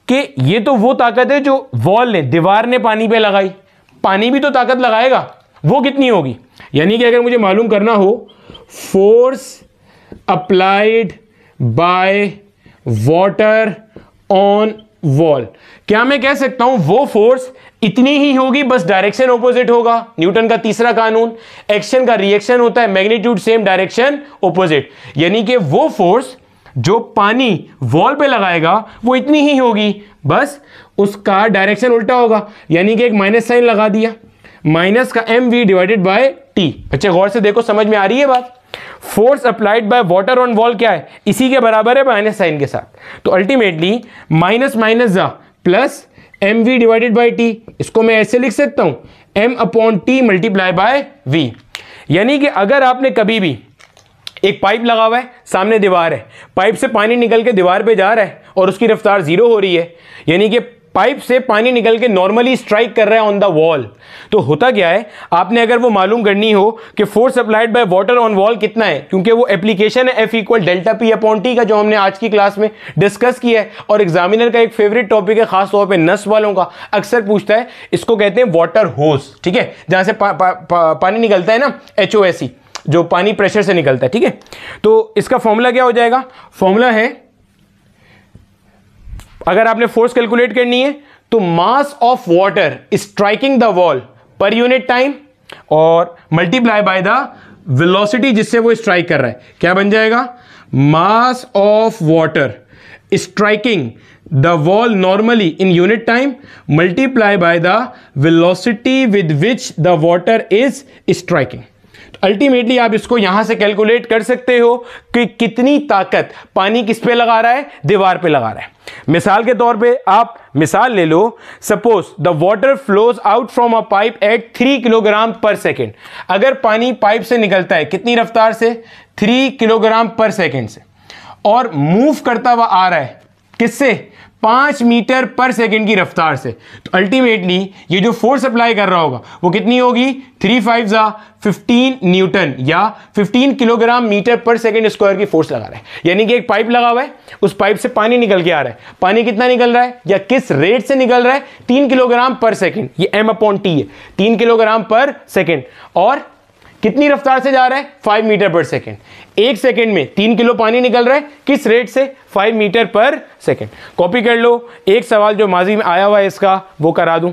Speaker 1: कि ये तो वो ताकत है जो वॉल ने, दीवार ने पानी पे लगाई, पानी भी तो ताकत लगाएगा, वो कितनी होगी। यानी कि अगर मुझे मालूम करना हो force applied by water on wall, क्या मैं कह सकता हूं वो फोर्स इतनी ही होगी, बस डायरेक्शन ऑपोजिट होगा। न्यूटन का तीसरा कानून, एक्शन का रिएक्शन होता है, मैग्नीट्यूड सेम डायरेक्शन ऑपोजिट। यानी कि वो फोर्स जो पानी वॉल पे लगाएगा वो इतनी ही होगी, बस उसका डायरेक्शन उल्टा होगा। यानी कि एक माइनस साइन लगा दिया, माइनस का mv डिवाइडेड बाय टी। बच्चे गौर से देखो, समझ में आ रही है बात। Force applied by water on wall क्या है, इसी के बराबर है माइनस साइन के साथ। तो अल्टीमेटली माइनस माइनस जा plus mv divided by T. इसको मैं ऐसे लिख सकता हूं m upon T multiply by v। यानी कि अगर आपने कभी भी एक पाइप लगा हुआ है, सामने दीवार है, पाइप से पानी निकल के दीवार पे जा रहा है और उसकी रफ्तार 0 हो रही है, यानी कि पाइप से पानी निकल के नॉर्मली स्ट्राइक कर रहा है ऑन द वॉल, तो होता क्या है, आपने अगर वो मालूम करनी हो कि force applied by water on wall कितना है, क्योंकि वो एप्लीकेशन है F equal delta P upon T का, जो हमने आज की क्लास में डिस्कस किया है और एग्जामिनर का एक फेवरेट टॉपिक है, खास तौर पे नस वालों का अक्सर पूछता है, इसको कहते हैं वाटर होस, ठीक है, जहां से पानी निकलता है ना, HOSE, जो पानी प्रेशर से निकलता है, ठीक है। तो इसका फॉर्मूला क्या हो जाएगा, फॉर्मूला है, अगर आपने फोर्स कैलकुलेट करनी है तो mass of water striking the wall पर यूनिट टाइम और मल्टीप्लाई बाय द वेलोसिटी जिससे वो स्ट्राइक कर रहा है, क्या बन जाएगा, mass of water striking the wall normally in unit time multiply by the velocity with which the water is striking. Ultimately आप इसको यहां से कैलकुलेट कर सकते हो कि कितनी ताकत पानी किस पे लगा रहा है, दीवार पे लगा रहा है। मिसाल के तौर पे आप मिसाल ले लो, suppose the water flows out from a pipe at 3 kilogram per second. अगर पानी पाइप से निकलता है कितनी रफ्तार से, 3 किलोग्राम पर सेकेंड से, और मूव करता हुआ आ रहा है किससे, 5 मीटर पर सेकेंड की रफ्तार से, तो अल्टीमेटली ये जो फोर्स अप्लाई कर रहा होगा वो कितनी होगी, 3 5 जा 15 न्यूटन या 15 kilogram metre per second square की फोर्स लगा रहा है। यानी कि एक पाइप लगा हुआ है, उस पाइप से पानी निकल के आ रहा है, पानी कितना निकल रहा है या किस रेट से निकल रहा है, 3 किलोग्राम पर सेकेंड, ये M अपॉन टी है, 3 किलोग्राम पर सेकेंड, और कितनी रफ्तार से जा रहा है, 5 मीटर पर सेकेंड। एक सेकेंड में 3 किलो पानी निकल रहा है, किस रेट से, 5 मीटर पर सेकेंड। कॉपी कर लो, एक सवाल जो माजी में आया हुआ है इसका वो करा दूं।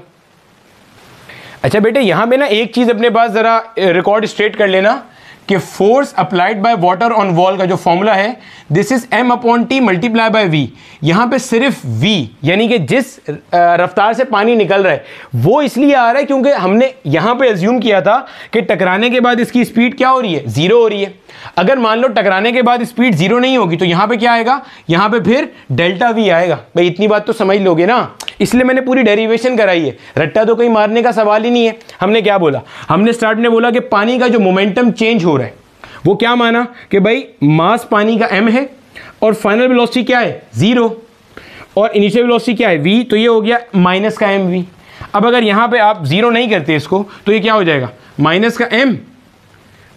Speaker 1: अच्छा बेटे, यहां पे ना एक चीज अपने पास जरा रिकॉर्ड स्ट्रेट कर लेना कि force applied by water on wall का जो फॉर्मूला है, this is M upon T multiply by V। यहां पे सिर्फ V यानी कि जिस रफ्तार से पानी निकल रहा है वो इसलिए आ रहा है क्योंकि हमने यहां पे अज्यूम किया था कि टकराने के बाद इसकी स्पीड क्या हो रही है, 0 हो रही है। अगर मान लो टकराने के बाद स्पीड 0 नहीं होगी तो यहां पे क्या आएगा, यहां पे फिर डेल्टा V आएगा। भाई इतनी बात तो समझ लोगे ना, इसलिए मैंने पूरी डेरिवेशन कराई है, रट्टा तो कहीं मारने का सवाल ही नहीं है। हमने क्या बोला, हमने स्टार्ट में बोला कि पानी का जो मोमेंटम चेंज हो रहा है वो क्या माना कि भाई मास पानी का M है और फाइनल वेलोसिटी क्या है, 0, और इनिशियल वेलोसिटी क्या है, V, तो ये हो गया माइनस का mv। अब अगर यहां पे आप 0 नहीं करते इसको तो ये क्या हो जाएगा, माइनस का m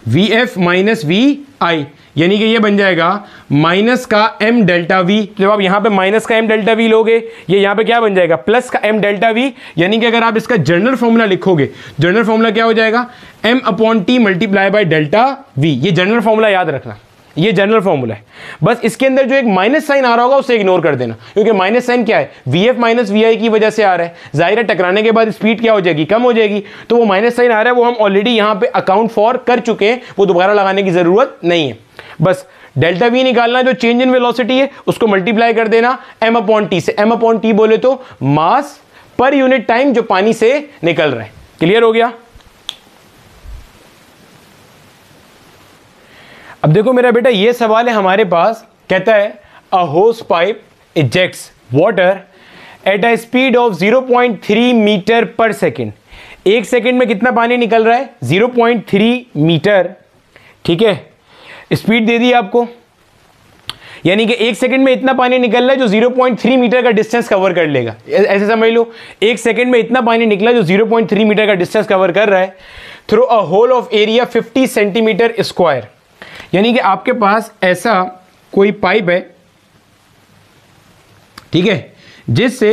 Speaker 1: vf माइनस vi, यानी कि ये बन जाएगा माइनस का m डेल्टा v। जब आप यहां पे माइनस का m डेल्टा v लोगे, ये यहां पे क्या बन जाएगा, प्लस का m डेल्टा v। यानी कि अगर आप इसका जनरल फॉर्मूला लिखोगे, जनरल फॉर्मूला क्या हो जाएगा, m upon T multiply by delta v। ये जनरल फॉर्मूला याद रखना, ये जनरल फॉर्मूला है। बस इसके अंदर जो एक माइनस साइन आ रहा होगा उसे इग्नोर कर देना, क्योंकि माइनस साइन क्या है, vf माइनस vi की वजह से आ रहा है। जाहिर है टकराने के बाद स्पीड क्या हो जाएगी, कम हो जाएगी, तो वो माइनस साइन आ रहा है वो हम ऑलरेडी यहां पे अकाउंट फॉर कर चुके हैं, वो दोबारा लगाने की जरूरत नहीं है। बस डेल्टा v निकालना, जो चेंज इन वेलोसिटी है उसको मल्टीप्लाई कर देना m अपॉन टी से। m अपॉन टी बोले तो मास पर यूनिट टाइम जो पानी से निकल रहा है। क्लियर हो गया। अब देखो मेरा बेटा, ये सवाल है हमारे पास, कहता है a hose pipe ejects water at a speed of 0.3 metre per second. एक सेकेंड में कितना पानी निकल रहा है, 0.3 मीटर, ठीक है, स्पीड दे दी आपको, यानी कि एक सेकंड में इतना पानी निकल रहा है जो 0.3 मीटर का डिस्टेंस कवर कर लेगा। ऐसे समझ लो, एक सेकंड में इतना पानी निकला जो 0.3 मीटर का डिस्टेंस कवर कर रहा है through a hole of area 50 centimetre square. यानी कि आपके पास ऐसा कोई पाइप है, ठीक है, जिससे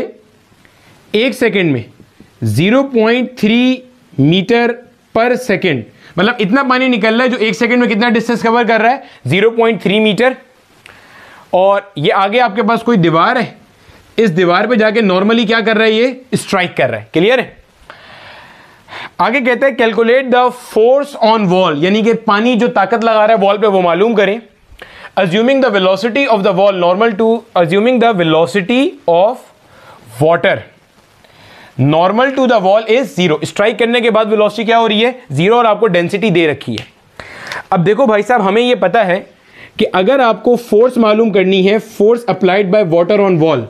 Speaker 1: एक सेकंड में 0.3 मीटर पर सेकंड, मतलब इतना पानी निकल रहा है जो एक सेकंड में कितना डिस्टेंस कवर कर रहा है, 0.3 मीटर। और ये आगे आपके पास कोई दीवार है, इस दीवार पे जाके नॉर्मली क्या कर रहा है, ये स्ट्राइक कर रहा है। क्लियर है। आगे कहते हैं calculate the force on wall, यानी कि पानी जो ताकत लगा रहा है वॉल पे वो मालूम करें। Assuming the velocity of the wall normal to assuming the velocity of water normal to the wall is 0। Strike करने के बाद वेलोसिटी क्या हो रही है, 0, और आपको डेंसिटी दे रखी है। अब देखो भाई साहब, हमें यह पता है कि अगर आपको फोर्स मालूम करनी है, force applied by water on wall,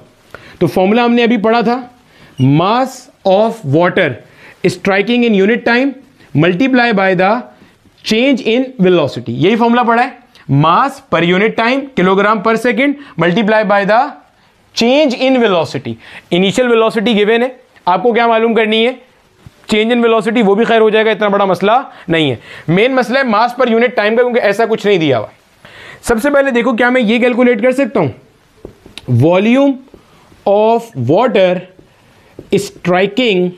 Speaker 1: तो फॉर्मूला हमने अभी पढ़ा था, mass of water striking in unit time multiply by the change in velocity. यही फॉर्मूला पढ़ा है, मास पर unit time kilogram per second multiply by the change in velocity. Initial velocity given है, आपको क्या मालूम करनी है, चेंज इन वेलोसिटी, वो भी खैर हो जाएगा, इतना बड़ा मसला नहीं है। मेन मसला है मास पर यूनिट टाइम का, क्योंकि ऐसा कुछ नहीं दिया हुआ। सबसे पहले देखो, क्या मैं ये कैलकुलेट कर सकता हूं, volume of water striking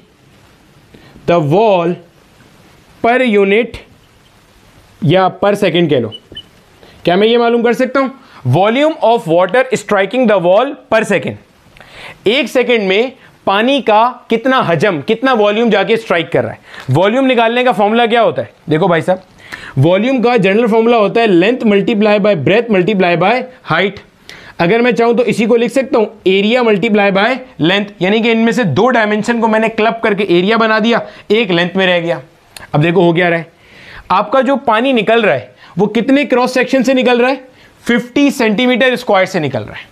Speaker 1: the wall per unit या पर सेकेंड कह लो, क्या मैं ये मालूम कर सकता हूं, volume of water striking the wall पर सेकेंड, एक सेकेंड में पानी का कितना हजम, कितना वॉल्यूम जाके स्ट्राइक कर रहा है। वॉल्यूम निकालने का फॉर्मूला क्या होता है, देखो भाई साहब, वॉल्यूम का जनरल फॉर्मूला होता है length multiply by breath multiply by height. अगर मैं चाहूं तो इसी को लिख सकता हूं एरिया मल्टीप्लाई बाय लेंथ, यानी कि इनमें से दो डायमेंशन को मैंने क्लब करके एरिया बना दिया, एक लेंथ में रह गया। अब देखो हो क्या रहा है, आपका जो पानी निकल रहा है वो कितने क्रॉस सेक्शन से निकल रहा है, 50 सेंटीमीटर स्क्वायर से निकल रहा है,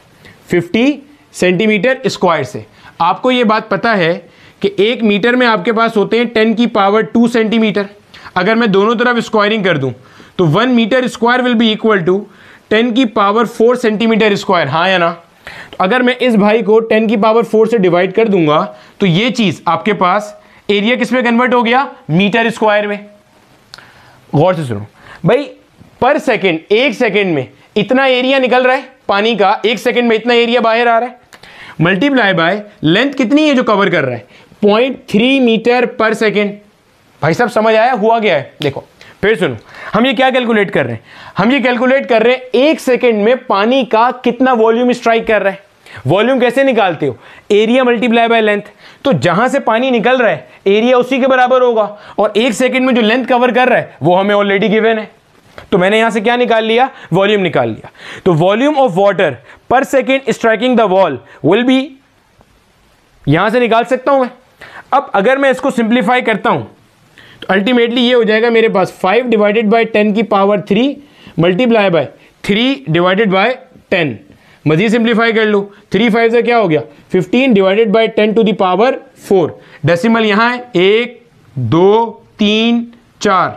Speaker 1: 50 सेंटीमीटर स्क्वायर से। आपको ये बात पता है कि 1 मीटर में आपके पास होते हैं 10 की पावर 2 सेंटीमीटर। अगर मैं दोनों तरफ स्क्वायरिंग कर दूं तो 1 metre square will be equal to 10 की पावर 4 सेंटीमीटर स्क्वायर, हाँ या ना। तो अगर मैं इस भाई को 10 की पावर 4 से डिवाइड कर दूंगा तो ये चीज आपके पास एरिया किस में कन्वर्ट हो गया, मीटर स्क्वायर में। गौर से सुनो भाई, पर सेकेंड, एक सेकेंड में इतना एरिया निकल रहा है पानी का, एक सेकेंड में इतना एरिया बाहर आ रहा है, मल्टीप्लाई बाय लेंथ कितनी है जो कवर कर रहा है, 0.3 मीटर पर सेकेंड। भाई साहब समझ आया हुआ गया है। देखो फिर सुनो, हम ये क्या कैलकुलेट कर रहे हैं, हम ये कैलकुलेट कर रहे हैं एक सेकेंड में पानी का कितना वॉल्यूम स्ट्राइक कर रहा है। वॉल्यूम कैसे निकालते हो, एरिया मल्टीप्लाई बाय लेंथ। तो जहां से पानी निकल रहा है एरिया उसी के बराबर होगा, और एक सेकेंड में जो लेंथ कवर कर रहा है वो हमें ऑलरेडी गिवन है। तो मैंने यहां से क्या निकाल लिया, वॉल्यूम निकाल लिया। तो वॉल्यूम ऑफ वाटर पर second striking the wall will be, यहां से निकाल सकता हूं मैं। अब अगर मैं इसको सिंप्लीफाई करता हूं तो अल्टीमेटली ये हो जाएगा मेरे पास 5 डिवाइडेड बाय 10 की power 3 multiply by 3 divided by 10। मजीद सिंप्लीफाई कर लो, 3 5 से क्या हो गया 15 divided by 10 to the power 4। Decimal यहां है 1 2 3 4,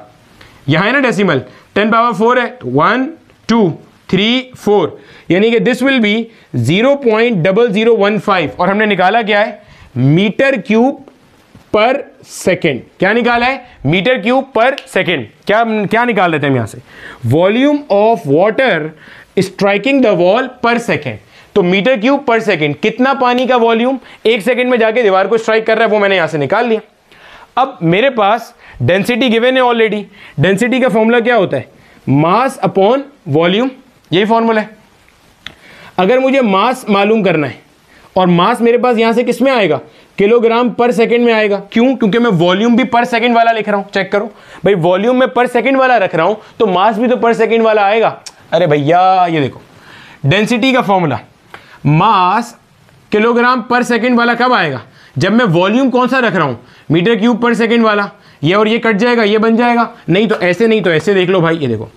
Speaker 1: यहां है ना डेसिमल, 10 पावर 4 है, 1 2 3 4, यानी कि दिस विल बी 0.0015। और हमने निकाला क्या है, मीटर क्यूब पर सेकेंड। क्या निकाला है, मीटर क्यूब पर सेकेंड। क्या निकाल रहे थे हम यहां से, volume of water striking the wall पर सेकेंड। तो मीटर क्यूब पर सेकेंड, कितना पानी का वॉल्यूम एक सेकेंड में जाके दीवार को स्ट्राइक कर रहा है, वो मैंने यहां से निकाल लिया। अब मेरे पास डेंसिटी गिवन है ऑलरेडी। डेंसिटी का फॉर्मूला क्या होता है, मास अपॉन वॉल्यूम, यही फॉर्मूला है। अगर मुझे मास मालूम करना है, और मास मेरे पास यहां से किस में आएगा, किलोग्राम पर सेकंड में आएगा। क्यों, क्योंकि मैं वॉल्यूम भी पर सेकंड वाला लिख रहा हूं। चेक करो भाई, वॉल्यूम में पर सेकंड वाला रख रहा हूं तो मास भी तो पर सेकंड वाला आएगा। अरे भैया ये देखो, डेंसिटी का फॉर्मूला मास किलोग्राम पर सेकंड वाला कब आएगा, जब मैं वॉल्यूम कौन सा रख रहा हूं, मीटर क्यूब पर सेकंड वाला। ये और ये कट जाएगा, ये बन जाएगा, नहीं तो ऐसे, नहीं तो ऐसे। देख लो भाई, ये देखो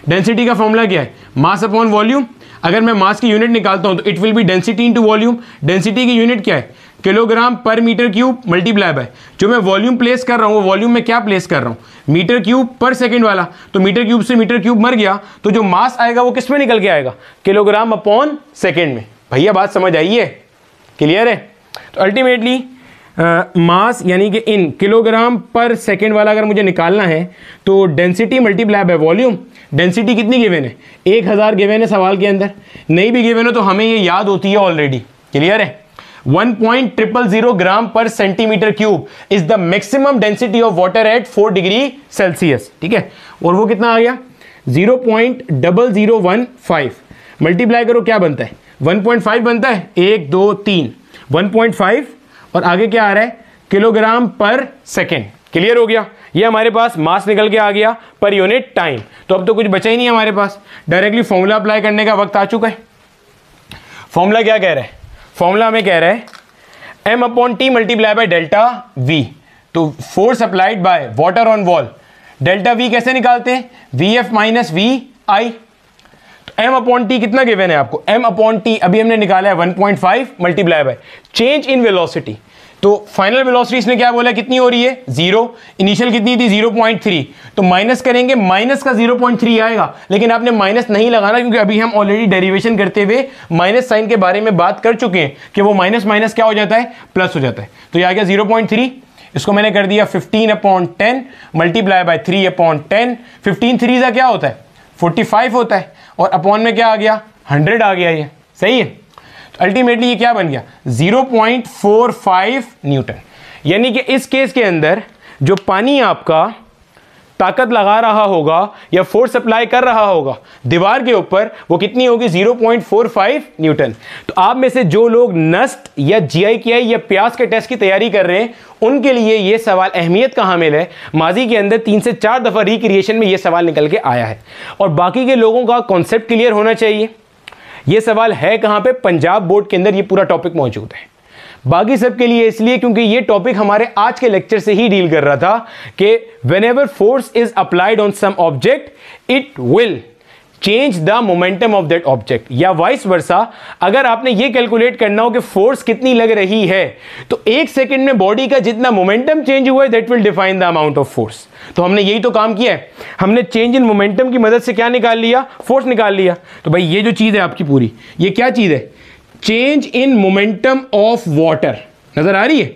Speaker 1: डेंसिटी का फॉर्मूला क्या है, मास अपॉन वॉल्यूम। अगर मैं मास की यूनिट निकालता हूं तो it will be density into volume. Density की यूनिट क्या है, किलोग्राम पर मीटर क्यूब मल्टीप्लाई बाय, जो मैं वॉल्यूम प्लेस कर रहा हूं वो वॉल्यूम में क्या प्लेस कर रहा हूं, मीटर क्यूब पर सेकंड वाला। तो मीटर क्यूब से मीटर क्यूब मर गया, तो जो मास आएगा वो किस में निकल के आएगा, किलोग्राम अपॉन सेकंड में। भैया बात समझ आई है, क्लियर है। तो अल्टीमेटली मास यानी कि इन किलोग्राम पर सेकंड वाला अगर मुझे निकालना है तो density multiply by volume. Density कितनी गिवन है, 1000 गिवन है सवाल के अंदर, नहीं भी गिवन हो तो हमें ये याद होती है ऑलरेडी, क्लियर है। 1.000 ग्राम पर centimetre cube is the maximum density of water at 4 degree Celsius, ठीक है। और वो कितना आ गया 0.0015, मल्टीप्लाई करो क्या बनता है, 1.5 बनता है, 1 2 3, 1.5 और आगे क्या आ रहा है, किलोग्राम पर सेकेंड। क्लियर हो गया, ये हमारे पास मास निकल के आ गया पर यूनिट टाइम। तो अब तो कुछ बचा ही नहीं हमारे पास, डायरेक्टली फॉर्मूला अप्लाई करने का वक्त आ चुका है। फॉर्मूला क्या कह रहा है, फॉर्मूला हमें कह रहा है m upon T multiply by delta v। तो force applied by water on wall, delta v कैसे निकालते हैं, vf माइनस वी आई। तो m अपॉन टी कितना गिवन है आपको, m अपॉन टी अभी हमने निकाला है 1.5 multiply by change in velocity. तो फाइनल वेलोसिटी इसने क्या बोला, कितनी हो रही है, 0। इनिशियल कितनी थी, 0.3। तो माइनस करेंगे, माइनस का 0.3 आएगा, लेकिन आपने माइनस नहीं लगाना क्योंकि अभी हम ऑलरेडी डेरिवेशन करते हुए माइनस साइन के बारे में बात कर चुके हैं कि वो माइनस माइनस क्या हो जाता है, प्लस हो जाता है। तो ये आ गया 0.3, इसको मैंने कर दिया 15/10 मल्टीप्लाई बाय 3/10। 15 3 का क्या होता है, 45 होता है, और अपॉन में क्या आ गया, 100 आ गया, ये सही है। अल्टीमेटली ये क्या बन गया, 0.45 न्यूटन। यानी कि इस केस के अंदर जो पानी आपका ताकत लगा रहा होगा या फोर्स अप्लाई कर रहा होगा दीवार के ऊपर, वो कितनी होगी, 0.45 न्यूटन। तो आप में से जो लोग नस्ट या GI या प्यास के टेस्ट की तैयारी कर रहे हैं, उनके लिए ये सवाल अहमियत का हामिल है। माजी के अंदर 3 से 4 दफ़ा रिक्रिएशन में ये सवाल निकल के आया है, और बाकी के लोगों का कॉन्सेप्ट क्लियर होना चाहिए। ये सवाल है कहाँ पे, पंजाब बोर्ड के अंदर ये पूरा टॉपिक मौजूद है। बाकी सब के लिए इसलिए क्योंकि ये टॉपिक हमारे आज के लेक्चर से ही डील कर रहा था कि whenever force is applied on some object it will change the momentum of that object, या वाइस वर्सा। अगर आपने ये कैलकुलेट करना हो कि फोर्स कितनी लग रही है, तो 1 सेकंड में बॉडी का जितना मोमेंटम चेंज हुआ है that will define the amount of force. तो हमने यही तो काम किया है, हमने चेंज इन मोमेंटम की मदद से क्या निकाल लिया, फोर्स निकाल लिया। तो भाई ये जो चीज़ है आपकी पूरी, ये क्या चीज़ है, change in momentum of water, नजर आ रही है।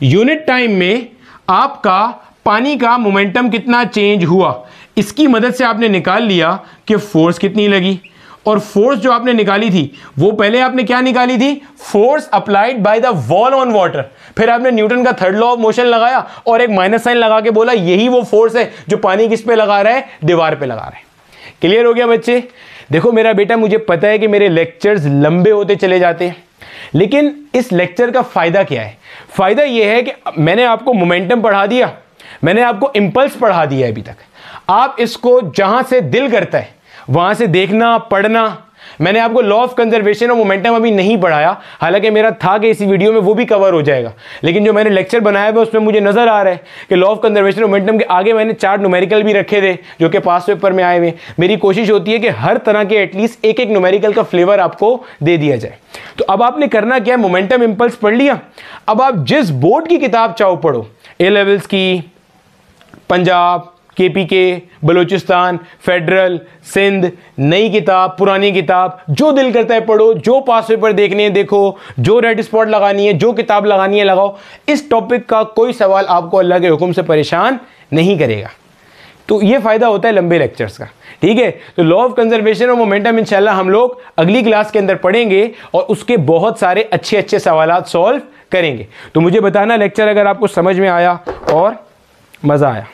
Speaker 1: यूनिट टाइम में आपका पानी का मोमेंटम कितना चेंज हुआ, इसकी मदद से आपने निकाल लिया कि फोर्स कितनी लगी। और फोर्स जो आपने निकाली थी वो पहले आपने क्या निकाली थी, force applied bye the wall on water. फिर आपने न्यूटन का थर्ड लॉ ऑफ मोशन लगाया और एक माइनस साइन लगा के बोला यही वो फोर्स है जो पानी किस पे लगा रहा है, दीवार पे लगा रहा है। क्लियर हो गया बच्चे। देखो मेरा बेटा, मुझे पता है कि मेरे लेक्चर्स लंबे होते चले जाते हैं, लेकिन इस लेक्चर का फायदा क्या है, फायदा यह है कि मैंने आपको मोमेंटम पढ़ा दिया, मैंने आपको इंपल्स पढ़ा दिया है अभी तक। आप इसको जहां से दिल करता है वहां से देखना, पढ़ना। मैंने आपको लॉ ऑफ कंजर्वेशन और मोमेंटम अभी नहीं पढ़ाया, हालांकि मेरा था कि इसी वीडियो में वो भी कवर हो जाएगा, लेकिन जो मैंने लेक्चर बनाया है उसमें मुझे नजर आ रहा है कि लॉ ऑफ कंजर्वेशन और मोमेंटम के आगे मैंने 4 न्यूमेरिकल भी रखे थे जो कि पास पेपर में आए हुए। मेरी कोशिश होती है कि हर तरह के एटलीस्ट एक न्यूमेरिकल का फ्लेवर आपको दे दिया जाए। तो अब आपने करना क्या है, मोमेंटम इंपल्स पढ़ लिया। अब आप जिस बोर्ड की किताब चाहो पढ़ो, ए लेवल्स की, पंजाब, KPK, बलूचिस्तान, फेडरल, सिंध, नई किताब, पुरानी किताब, जो दिल करता है पढ़ो, जो पास पेपर देखने हैं देखो, जो रेड स्पॉट लगानी है, जो किताब लगानी है लगाओ। इस टॉपिक का कोई सवाल आपको अल्लाह के हुक्म से परेशान नहीं करेगा। तो ये फायदा होता है लंबे लेक्चर्स का, ठीक है। तो लॉ ऑफ कंजर्वेशन और मोमेंटम इंशाल्लाह हम लोग अगली क्लास के अंदर पढ़ेंगे और उसके बहुत सारे अच्छे अच्छे सवालात सॉल्व करेंगे। तो मुझे बताना लेक्चर अगर आपको समझ में आया और मज़ा आया।